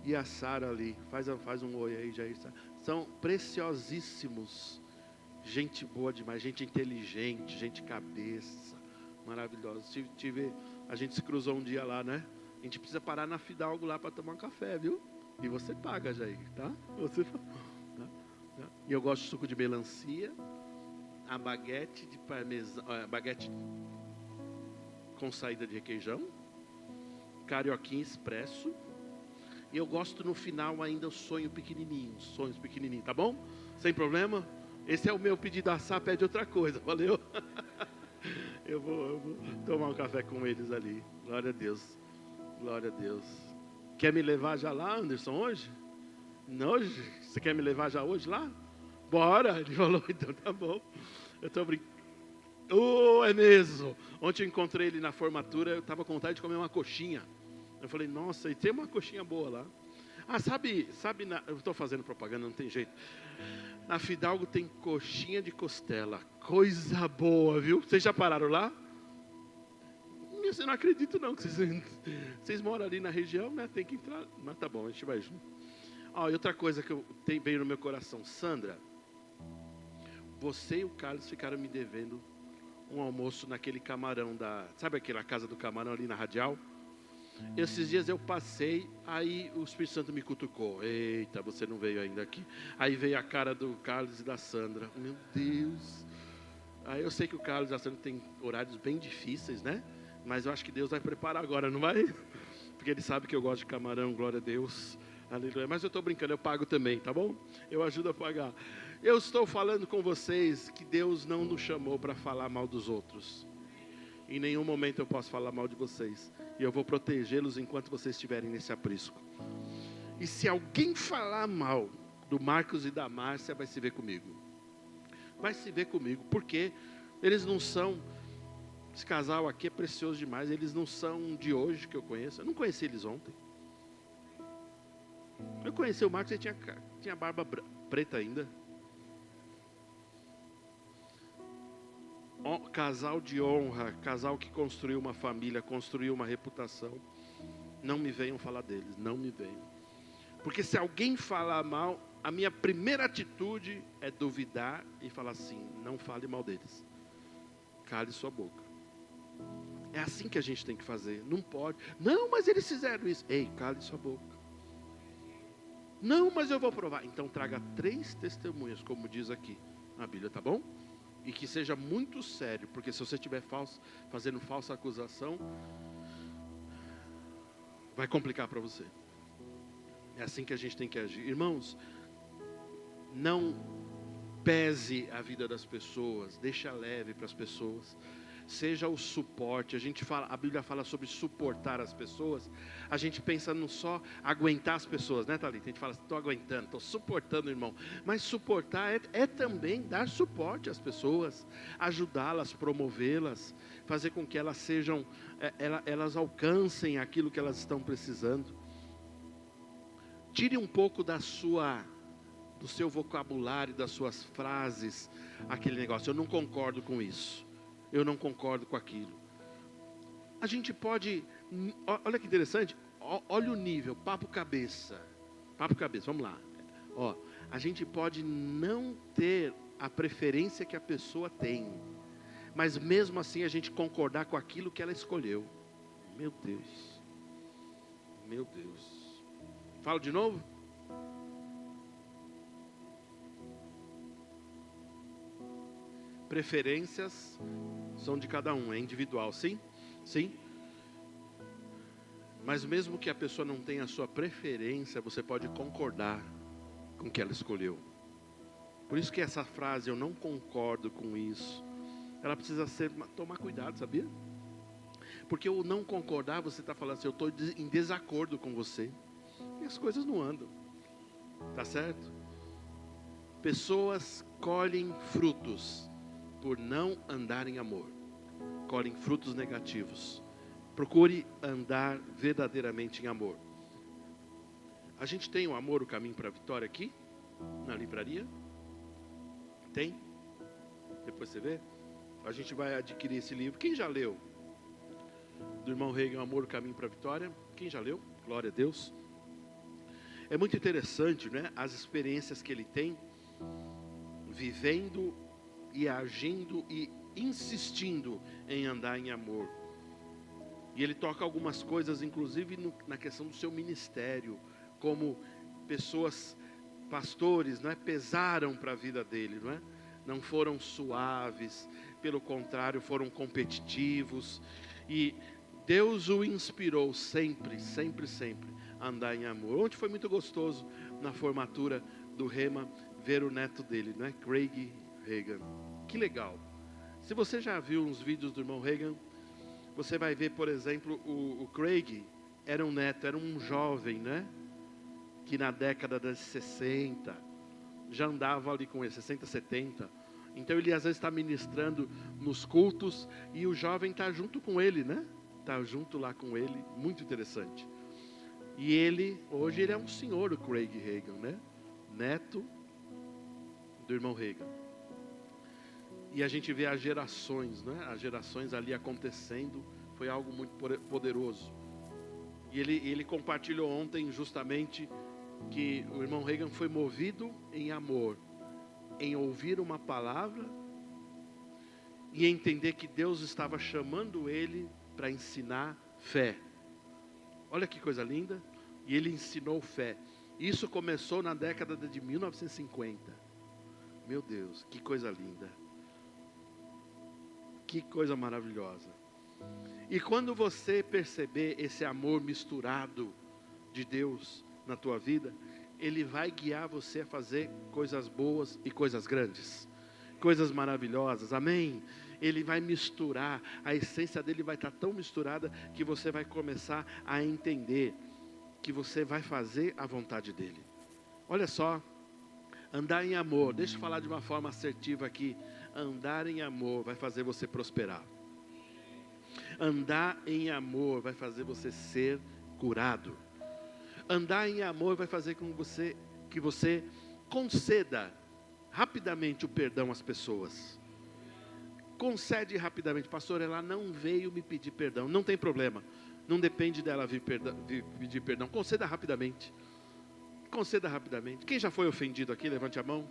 e a Sara ali. Faz um oi aí, Jair. São preciosíssimos. Gente boa demais, gente inteligente, gente cabeça. Maravilhosa. A gente se cruzou um dia lá, né? A gente precisa parar na Fidalgo lá para tomar um café, viu? E você paga, Jair, tá? E eu gosto de suco de melancia, a baguete de parmesão, baguete com saída de requeijão, carioquinha expresso. E eu gosto no final ainda o sonhos pequenininhos, tá bom? Sem problema? Esse é o meu pedido, a Sá pede outra coisa, valeu? Eu vou tomar um café com eles ali. Glória a Deus. Glória a Deus. Quer me levar já lá, Anderson, hoje? Não, hoje? Você quer me levar já hoje lá? Bora. Ele falou, então tá bom. Eu estou brincando. Oh, é mesmo. Ontem eu encontrei ele na formatura, eu estava com vontade de comer uma coxinha. Eu falei, nossa, e tem uma coxinha boa lá. Ah, sabe eu estou fazendo propaganda, não tem jeito. Na Fidalgo tem coxinha de costela. Coisa boa, viu? Vocês já pararam lá? Eu não acredito não, que vocês moram ali na região, né? Tem que entrar, mas tá bom, a gente vai junto. E outra coisa que veio no meu coração, Sandra, você e o Carlos ficaram me devendo um almoço naquele camarão sabe aquela casa do camarão ali na Radial? Esses dias eu passei, aí o Espírito Santo me cutucou. Eita, você não veio ainda aqui. Aí veio a cara do Carlos e da Sandra. Meu Deus. Aí eu sei que o Carlos e a Sandra têm horários bem difíceis, né? Mas eu acho que Deus vai preparar agora, não vai? Porque Ele sabe que eu gosto de camarão, glória a Deus. Aleluia. Mas eu estou brincando, eu pago também, tá bom? Eu ajudo a pagar. Eu estou falando com vocês que Deus não nos chamou para falar mal dos outros. Em nenhum momento eu posso falar mal de vocês. E eu vou protegê-los enquanto vocês estiverem nesse aprisco. E se alguém falar mal do Marcos e da Márcia, vai se ver comigo. Vai se ver comigo, porque eles não são... Esse casal aqui é precioso demais. Eles não são de hoje que eu conheço. Eu não conheci eles ontem. Eu conheci o Marcos, ele tinha barba preta ainda. Casal de honra, casal que construiu uma família, construiu uma reputação. Não me venham falar deles, não me venham. Porque se alguém falar mal, a minha primeira atitude é duvidar e falar assim: não fale mal deles. Cale sua boca. É assim que a gente tem que fazer. Não pode. Não, mas eles fizeram isso. Ei, cale sua boca. Não, mas eu vou provar. Então traga 3 testemunhas, como diz aqui na Bíblia, tá bom? E que seja muito sério, porque se você estiver fazendo falsa acusação, vai complicar para você. É assim que a gente tem que agir. Irmãos, não pese a vida das pessoas, deixa leve para as pessoas. Seja o suporte. A Bíblia fala sobre suportar as pessoas. A gente pensa não só aguentar as pessoas, né, Thalita? A gente fala, estou aguentando, estou suportando o irmão. Mas suportar é também dar suporte às pessoas, ajudá-las, promovê-las, fazer com que elas sejam, elas alcancem aquilo que elas estão precisando. Tire um pouco do seu vocabulário, das suas frases, aquele negócio: eu não concordo com isso. Eu não concordo com aquilo. A gente pode... Olha que interessante. Olha o nível. Papo cabeça. Vamos lá. A gente pode não ter a preferência que a pessoa tem. Mas mesmo assim a gente concordar com aquilo que ela escolheu. Meu Deus. Meu Deus. Falo de novo? Preferências são de cada um, é individual, sim? Sim. Mas mesmo que a pessoa não tenha a sua preferência, você pode concordar com o que ela escolheu. Por isso que essa frase, eu não concordo com isso, ela precisa tomar cuidado, sabia? Porque o não concordar, você está falando assim: eu estou em desacordo com você. E as coisas não andam. Tá certo? Pessoas colhem frutos por não andar em amor. Colhem frutos negativos. Procure andar verdadeiramente em amor. A gente tem o Amor, o Caminho para a Vitória aqui, na livraria? Tem? Depois você vê. A gente vai adquirir esse livro. Quem já leu? Do irmão Reagan, Amor, o Caminho para a Vitória. Quem já leu? Glória a Deus. É muito interessante, né? As experiências que ele tem, vivendo e agindo e insistindo em andar em amor. E ele toca algumas coisas, inclusive na questão do seu ministério, como pessoas, pastores, não é, pesaram para a vida dele, não é? Não foram suaves, pelo contrário, foram competitivos. E Deus o inspirou sempre, sempre, sempre a andar em amor. Ontem foi muito gostoso, na formatura do Rema, ver o neto dele, não é? Craig Reagan. Que legal. Se você já viu uns vídeos do irmão Reagan, você vai ver, por exemplo, o Craig era um neto, era um jovem, né? Que na década de 60 já andava ali com ele, 60, 70. Então ele às vezes está ministrando nos cultos e o jovem está junto com ele, né? Está junto lá com ele, muito interessante. E hoje ele é um senhor, o Craig Reagan, né? Neto do irmão Reagan. E a gente vê as gerações, né? As gerações ali acontecendo, foi algo muito poderoso. E ele compartilhou ontem justamente que o irmão Reagan foi movido em amor, em ouvir uma palavra e entender que Deus estava chamando ele para ensinar fé. Olha que coisa linda. E ele ensinou fé. Isso começou na década de 1950. Meu Deus, que coisa linda. Que coisa maravilhosa. E quando você perceber esse amor misturado de Deus na tua vida, Ele vai guiar você a fazer coisas boas e coisas grandes, coisas maravilhosas, amém? ele vai misturar, a essência dele vai estar tão misturada que você vai começar a entender que você vai fazer a vontade dele. Olha só, andar em amor, deixa eu falar de uma forma assertiva aqui, andar em amor vai fazer você prosperar. Andar em amor vai fazer você ser curado. Andar em amor vai fazer com que você conceda rapidamente o perdão às pessoas. Concede rapidamente. Pastor, ela não veio me pedir perdão. Não tem problema. Não depende dela vir pedir perdão. Conceda rapidamente. Conceda rapidamente. Quem já foi ofendido aqui, levante a mão.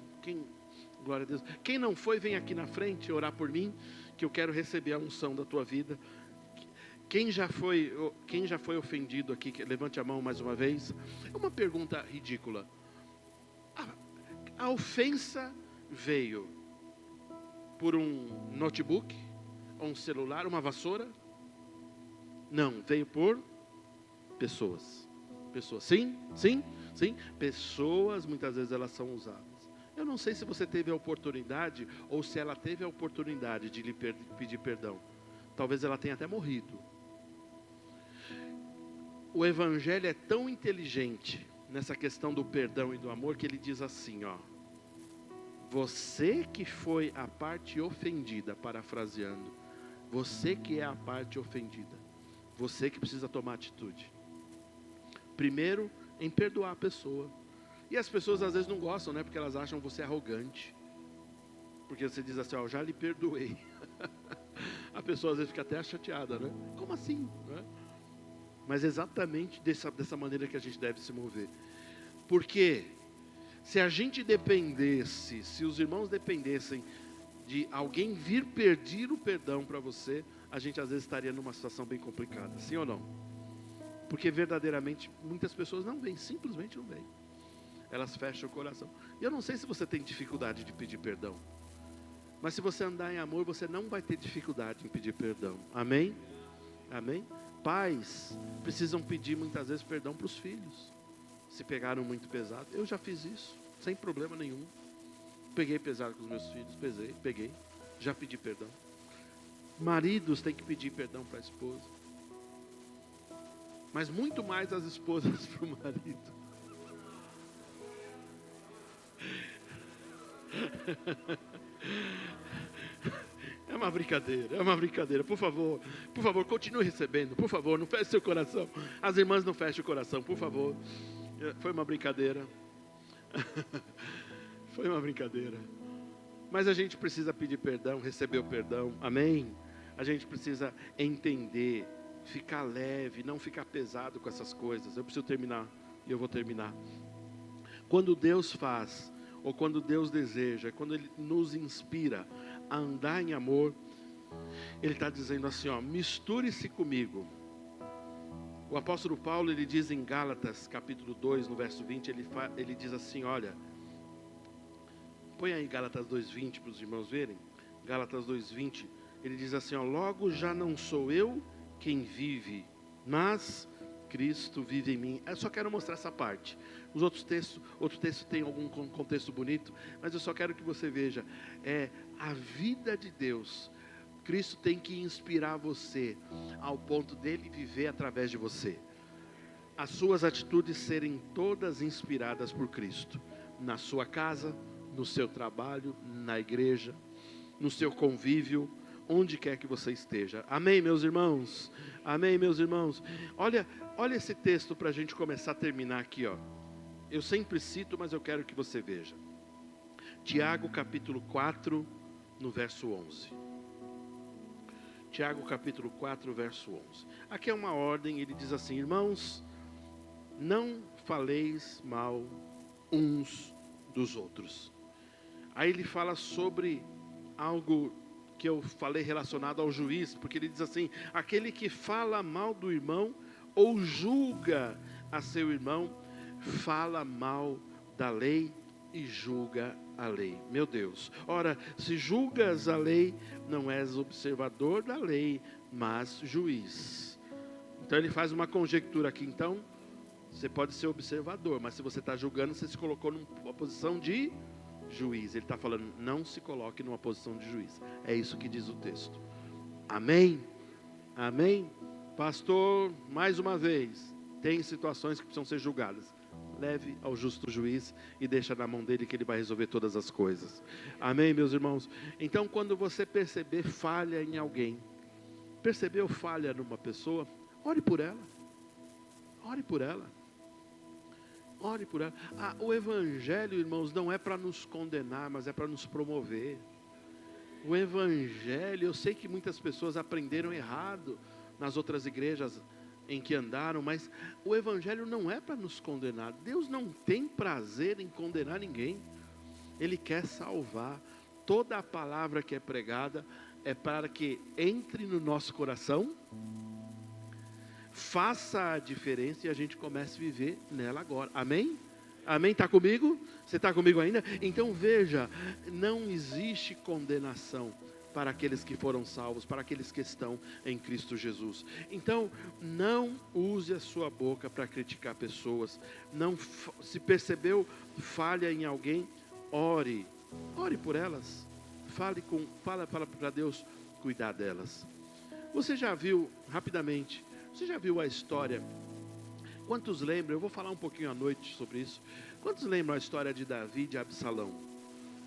Glória a Deus. Quem não foi, vem aqui na frente orar por mim, que eu quero receber a unção da tua vida. Quem já foi ofendido aqui, levante a mão mais uma vez. É uma pergunta ridícula. A ofensa veio por um notebook, um celular, uma vassoura? Não, veio por pessoas. Pessoas, sim. Pessoas, muitas vezes elas são usadas. Eu não sei se você teve a oportunidade, ou se ela teve a oportunidade de lhe pedir perdão. Talvez ela tenha até morrido. O Evangelho é tão inteligente nessa questão do perdão e do amor, que ele diz assim, ó: você que foi a parte ofendida, parafraseando, você que é a parte ofendida, você que precisa tomar atitude. Primeiro, em perdoar a pessoa. E as pessoas às vezes não gostam, né? Porque elas acham você arrogante. Porque você diz assim, ó, já lhe perdoei. A pessoa às vezes fica até chateada, né? Como assim? Né? Mas é exatamente dessa maneira que a gente deve se mover. Porque se a gente dependesse, se os irmãos dependessem de alguém vir pedir o perdão para você, a gente às vezes estaria numa situação bem complicada, sim ou não? Porque verdadeiramente muitas pessoas não vêm, simplesmente não vêm. Elas fecham o coração. E eu não sei se você tem dificuldade de pedir perdão, mas se você andar em amor, você não vai ter dificuldade em pedir perdão. Amém? Amém? Pais precisam pedir muitas vezes perdão para os filhos, se pegaram muito pesado. Eu já fiz isso, sem problema nenhum. Peguei pesado com os meus filhos, peguei, já pedi perdão. Maridos têm que pedir perdão para a esposa, mas muito mais as esposas para o marido. É uma brincadeira, por favor, continue recebendo, por favor, não feche seu coração, as irmãs não fechem o coração, por favor, foi uma brincadeira, foi uma brincadeira, mas a gente precisa pedir perdão, receber o perdão, amém? A gente precisa entender, ficar leve, não ficar pesado com essas coisas. Eu preciso terminar, e eu vou terminar. Quando Deus faz, ou quando Deus deseja, quando Ele nos inspira a andar em amor, Ele está dizendo assim, ó, misture-se comigo. O apóstolo Paulo, ele diz em Gálatas, capítulo 2, no verso 20, ele diz assim, olha, põe aí Gálatas 2:20 para os irmãos verem. Gálatas 2:20, ele diz assim, ó, logo já não sou eu quem vive, mas Cristo vive em mim. Eu só quero mostrar essa parte. Os outro texto tem algum contexto bonito, mas eu só quero que você veja, a vida de Deus. Cristo tem que inspirar você, ao ponto dele viver através de você. As suas atitudes serem todas inspiradas por Cristo. Na sua casa, no seu trabalho, na igreja, no seu convívio, onde quer que você esteja. Amém, meus irmãos? Amém, meus irmãos? Olha esse texto para a gente começar a terminar aqui, ó. Eu sempre cito, mas eu quero que você veja. Tiago capítulo 4, no verso 11. Tiago capítulo 4, verso 11. Aqui é uma ordem, ele diz assim, irmãos, não faleis mal uns dos outros. Aí ele fala sobre algo que eu falei relacionado ao juiz, porque ele diz assim, aquele que fala mal do irmão ou julga a seu irmão, fala mal da lei e julga a lei. Meu Deus, ora, se julgas a lei, não és observador da lei, mas juiz. Então ele faz uma conjectura aqui, então, você pode ser observador, mas se você está julgando, você se colocou numa posição de juiz. Ele está falando, não se coloque numa posição de juiz. É isso que diz o texto. Amém? Amém? Pastor, mais uma vez, tem situações que precisam ser julgadas. Leve ao justo juiz e deixa na mão dele que ele vai resolver todas as coisas. Amém, meus irmãos? Então, quando você perceber falha em alguém, percebeu falha numa pessoa, ore por ela. Ore por ela. Ore por ela. O evangelho, irmãos, não é para nos condenar, mas é para nos promover. O evangelho, eu sei que muitas pessoas aprenderam errado nas outras igrejas em que andaram, mas o evangelho não é para nos condenar. Deus não tem prazer em condenar ninguém. Ele quer salvar. Toda a palavra que é pregada é para que entre no nosso coração, faça a diferença e a gente comece a viver nela agora. Amém? Amém? Está comigo? Você está comigo ainda? Então veja, não existe condenação para aqueles que foram salvos, para aqueles que estão em Cristo Jesus. Então, não use a sua boca para criticar pessoas. Não, se percebeu falha em alguém, ore por elas. Fala para Deus cuidar delas. Você já viu, rapidamente, você já viu a história? Quantos lembram? Eu vou falar um pouquinho à noite sobre isso. Quantos lembram a história de Davi e de Absalão?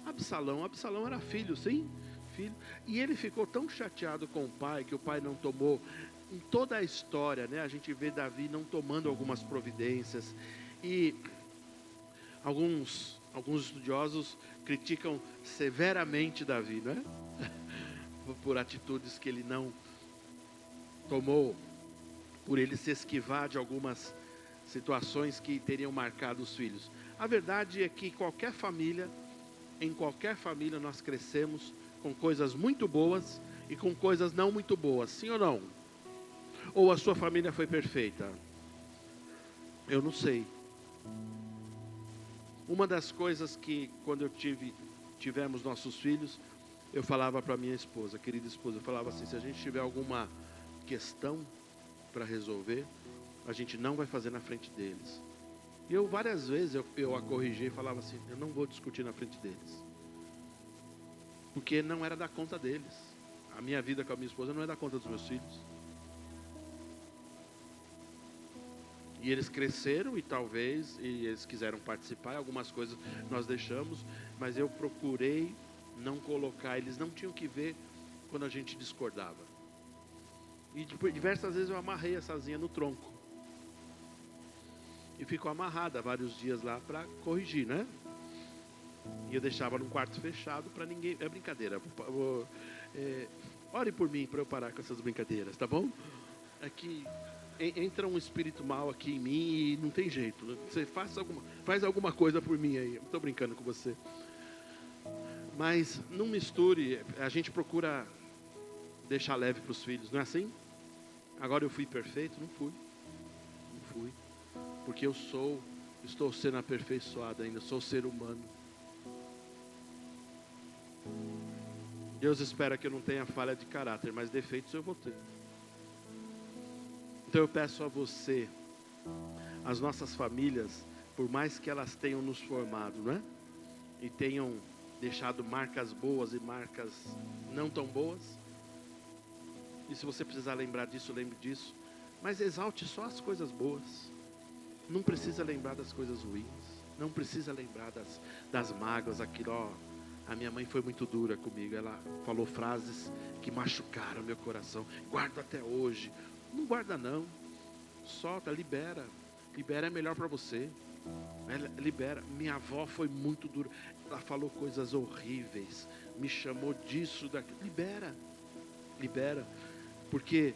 Absalão era filho, sim? Filho, e ele ficou tão chateado com o pai, que o pai não tomou, em toda a história, né, a gente vê Davi não tomando algumas providências, e alguns estudiosos criticam severamente Davi, né, por atitudes que ele não tomou, por ele se esquivar de algumas situações que teriam marcado os filhos. A verdade é que em qualquer família nós crescemos com coisas muito boas e com coisas não muito boas, sim ou não? Ou a sua família foi perfeita? Eu não sei. Uma das coisas que quando tivemos nossos filhos, eu falava para minha esposa, querida esposa, eu falava assim, se a gente tiver alguma questão para resolver, a gente não vai fazer na frente deles. E eu várias vezes eu a corrigi e falava assim, eu não vou discutir na frente deles. Porque não era da conta deles. A minha vida com a minha esposa não é da conta dos meus filhos. E eles cresceram e eles quiseram participar, algumas coisas nós deixamos, mas eu procurei não colocar, eles não tinham que ver quando a gente discordava. E diversas vezes eu amarrei a Sazinha no tronco. E ficou amarrada vários dias lá para corrigir, né? E eu deixava num quarto fechado para ninguém... É brincadeira. Ore por mim para eu parar com essas brincadeiras, tá bom? É que entra um espírito mal aqui em mim e não tem jeito. Você faz alguma coisa por mim aí. Eu estou brincando com você. Mas não misture. A gente procura deixar leve para os filhos, não é assim? Agora eu fui perfeito? Não fui. Porque estou sendo aperfeiçoado ainda. Sou ser humano. Deus espera que eu não tenha falha de caráter, mas defeitos eu vou ter. Então eu peço a você, as nossas famílias, por mais que elas tenham nos formado, né? E tenham deixado marcas boas e marcas não tão boas. E se você precisar lembrar disso, lembre disso. Mas exalte só as coisas boas. Não precisa lembrar das coisas ruins. Não precisa lembrar das mágoas, aquilo, ó. A minha mãe foi muito dura comigo, ela falou frases que machucaram meu coração, guardo até hoje. Não guarda não, solta, libera é melhor para você, libera. Minha avó foi muito dura, ela falou coisas horríveis, me chamou disso, daquilo, libera, porque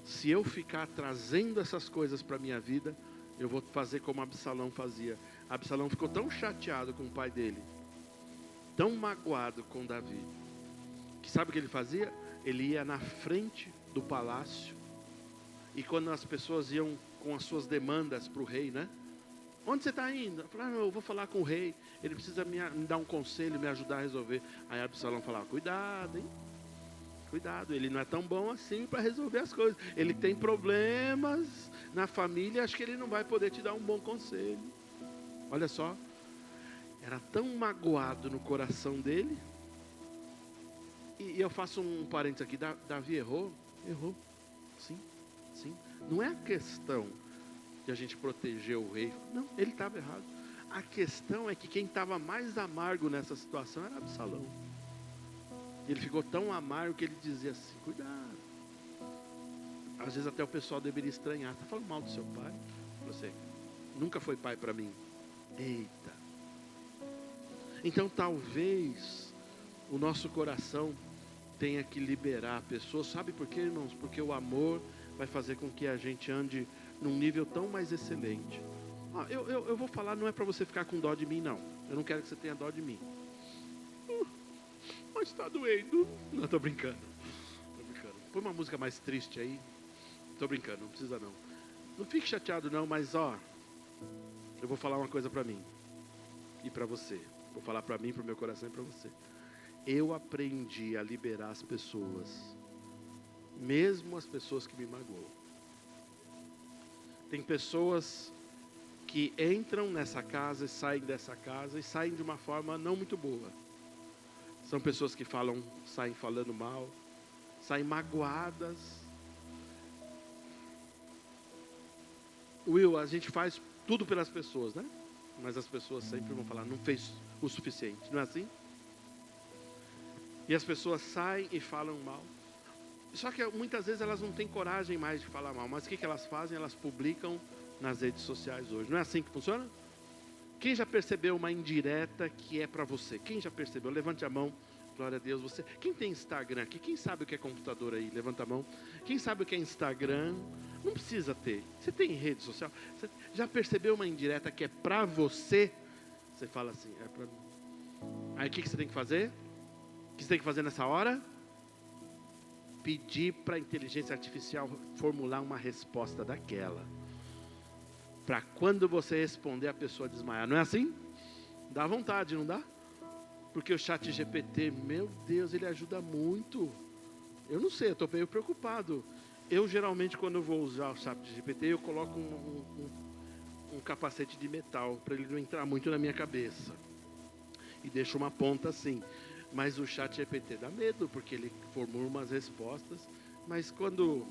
se eu ficar trazendo essas coisas para a minha vida, eu vou fazer como Absalão fazia. Absalão ficou tão chateado com o pai dele, tão magoado com Davi, que sabe o que ele fazia? Ele ia na frente do palácio, e quando as pessoas iam com as suas demandas para o rei, né? Onde você está indo? Eu falava, eu vou falar com o rei, ele precisa me dar um conselho, me ajudar a resolver. Aí Absalão falava, cuidado, hein? Cuidado, ele não é tão bom assim para resolver as coisas. Ele tem problemas na família, acho que ele não vai poder te dar um bom conselho. Olha só. era tão magoado no coração dele. E eu faço um parênteses aqui, Davi errou? Errou, sim, sim. Não é a questão de a gente proteger o rei, não, ele estava errado. A questão é que quem estava mais amargo nessa situação era Absalão. Ele ficou tão amargo que ele dizia assim, cuidado. Às vezes até o pessoal deveria estranhar, está falando mal do seu pai? Você nunca foi pai para mim. Eita. Então talvez o nosso coração tenha que liberar a pessoa. Sabe por quê, irmãos? Porque o amor vai fazer com que a gente ande num nível tão mais excelente. Eu vou falar, não é para você ficar com dó de mim, não. Eu não quero que você tenha dó de mim. Mas está doendo. Não, estou brincando. Põe uma música mais triste aí. Estou brincando, não precisa não. Não fique chateado não, mas eu vou falar uma coisa para mim e para você. Vou falar para mim, para o meu coração e para você. Eu aprendi a liberar as pessoas, mesmo as pessoas que me magoam. Tem pessoas que entram nessa casa e saem dessa casa e saem de uma forma não muito boa. São pessoas que saem falando mal, saem magoadas. Will, a gente faz tudo pelas pessoas, né? Mas as pessoas sempre vão falar, não fez o suficiente, não é assim? E as pessoas saem e falam mal. Só que muitas vezes elas não têm coragem mais de falar mal. Mas o que elas fazem? Elas publicam nas redes sociais hoje. Não é assim que funciona? Quem já percebeu uma indireta que é para você? Quem já percebeu? Levante a mão. Glória a Deus. Você. Quem tem Instagram aqui? Quem sabe o que é computador aí? Levanta a mão. Quem sabe o que é Instagram? Não precisa ter. Você tem rede social? Você já percebeu uma indireta que é para você? Você fala assim, é para mim. Aí o que você tem que fazer? O que você tem que fazer nessa hora? Pedir para a inteligência artificial formular uma resposta daquela. Para quando você responder, a pessoa desmaiar. Não é assim? Dá vontade, não dá? Porque o chat GPT, meu Deus, ele ajuda muito. Eu não sei, eu estou meio preocupado. Eu geralmente, quando eu vou usar o chat GPT, eu coloco um capacete de metal, para ele não entrar muito na minha cabeça. E deixo uma ponta assim. Mas o chat GPT dá medo, porque ele formula umas respostas. Mas quando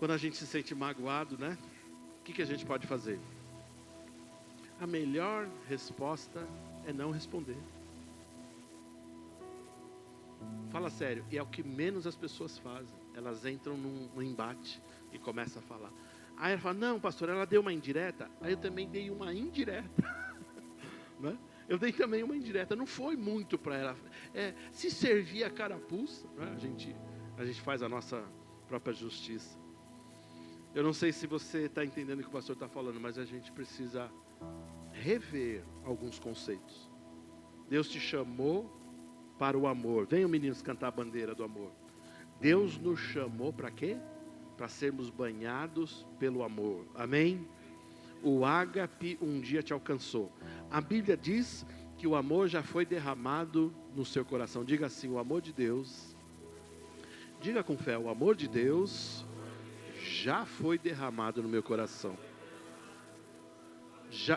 a gente se sente magoado, né? O que a gente pode fazer? A melhor resposta é não responder. Fala sério, e é o que menos as pessoas fazem. Elas entram num embate e começam a falar. Aí ela fala, não pastor, ela deu uma indireta. Aí eu também dei uma indireta. Né? Eu dei também uma indireta, não foi muito para ela. Se servir a carapuça, né? a gente faz a nossa própria justiça. Eu não sei se você está entendendo o que o pastor está falando, mas a gente precisa rever alguns conceitos. Deus te chamou para o amor. Venham meninos cantar a bandeira do amor. Deus nos chamou para quê? Para sermos banhados pelo amor. Amém? O ágape um dia te alcançou. A Bíblia diz que o amor já foi derramado no seu coração. Diga assim, o amor de Deus. Diga com fé, o amor de Deus já foi derramado no meu coração.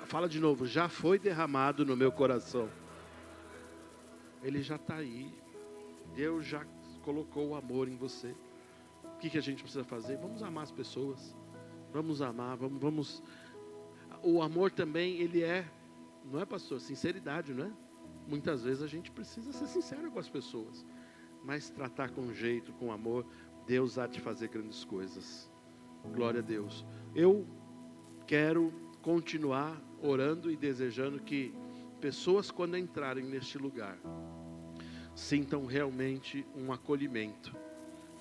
Fala de novo, já foi derramado no meu coração. Ele já está aí. Deus já colocou o amor em você. O que a gente precisa fazer? Vamos amar as pessoas. Vamos amar, vamos. O amor também, ele não é pastor, sinceridade, não é? Muitas vezes a gente precisa ser sincero com as pessoas. Mas tratar com jeito, com amor, Deus há de fazer grandes coisas. Glória a Deus. Eu quero continuar orando e desejando que pessoas, quando entrarem neste lugar, sintam realmente um acolhimento.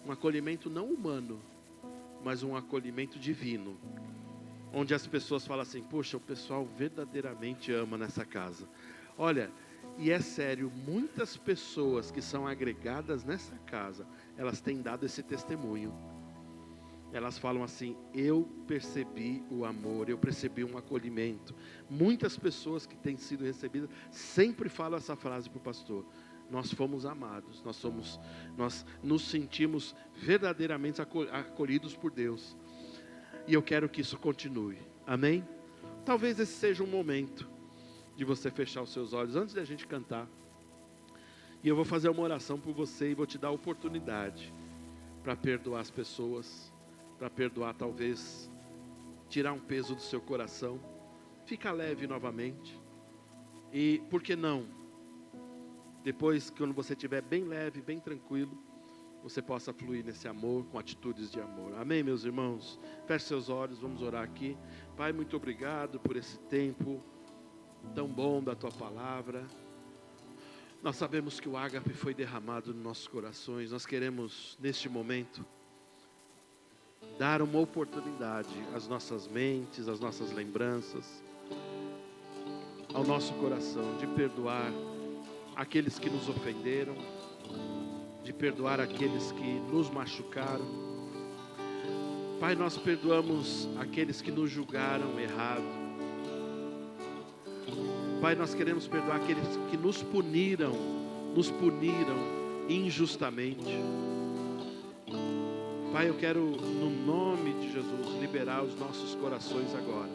Um acolhimento não humano, mas um acolhimento divino. Onde as pessoas falam assim, poxa, o pessoal verdadeiramente ama nessa casa. Olha, e é sério, muitas pessoas que são agregadas nessa casa, elas têm dado esse testemunho. Elas falam assim, eu percebi o amor, eu percebi um acolhimento. Muitas pessoas que têm sido recebidas, sempre falam essa frase para o pastor. Nós fomos amados, nós nos sentimos verdadeiramente acolhidos por Deus. E eu quero que isso continue, amém? Talvez esse seja um momento de você fechar os seus olhos antes de a gente cantar. E eu vou fazer uma oração por você e vou te dar a oportunidade para perdoar as pessoas, para perdoar talvez, tirar um peso do seu coração, fica leve novamente. E por que não? Depois, quando você estiver bem leve, bem tranquilo, você possa fluir nesse amor, com atitudes de amor. Amém, meus irmãos? Feche seus olhos, vamos orar aqui. Pai, muito obrigado por esse tempo tão bom da Tua Palavra. Nós sabemos que o ágape foi derramado nos nossos corações. Nós queremos, neste momento, dar uma oportunidade às nossas mentes, às nossas lembranças, ao nosso coração, de perdoar aqueles que nos ofenderam, de perdoar aqueles que nos machucaram. Pai, nós perdoamos aqueles que nos julgaram errado. Pai, nós queremos perdoar aqueles que nos puniram injustamente. Pai, eu quero, no nome de Jesus, liberar os nossos corações agora,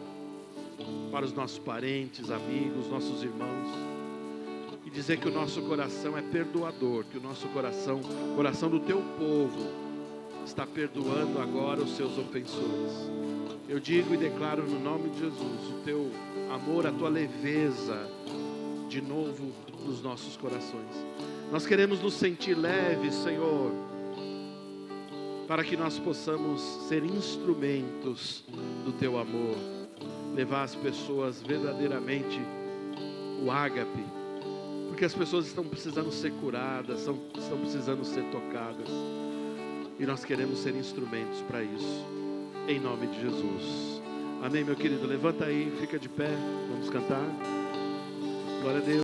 para os nossos parentes, amigos, nossos irmãos, e dizer que o nosso coração é perdoador, que o nosso coração, o coração do Teu povo, está perdoando agora os seus ofensores. Eu digo e declaro no nome de Jesus, o Teu amor, a Tua leveza, de novo nos nossos corações. Nós queremos nos sentir leves, Senhor, para que nós possamos ser instrumentos do Teu amor, levar as pessoas verdadeiramente o ágape, porque as pessoas estão precisando ser curadas, estão precisando ser tocadas, e nós queremos ser instrumentos para isso, em nome de Jesus. Amém, meu querido? Levanta aí, fica de pé, vamos cantar. Glória a Deus.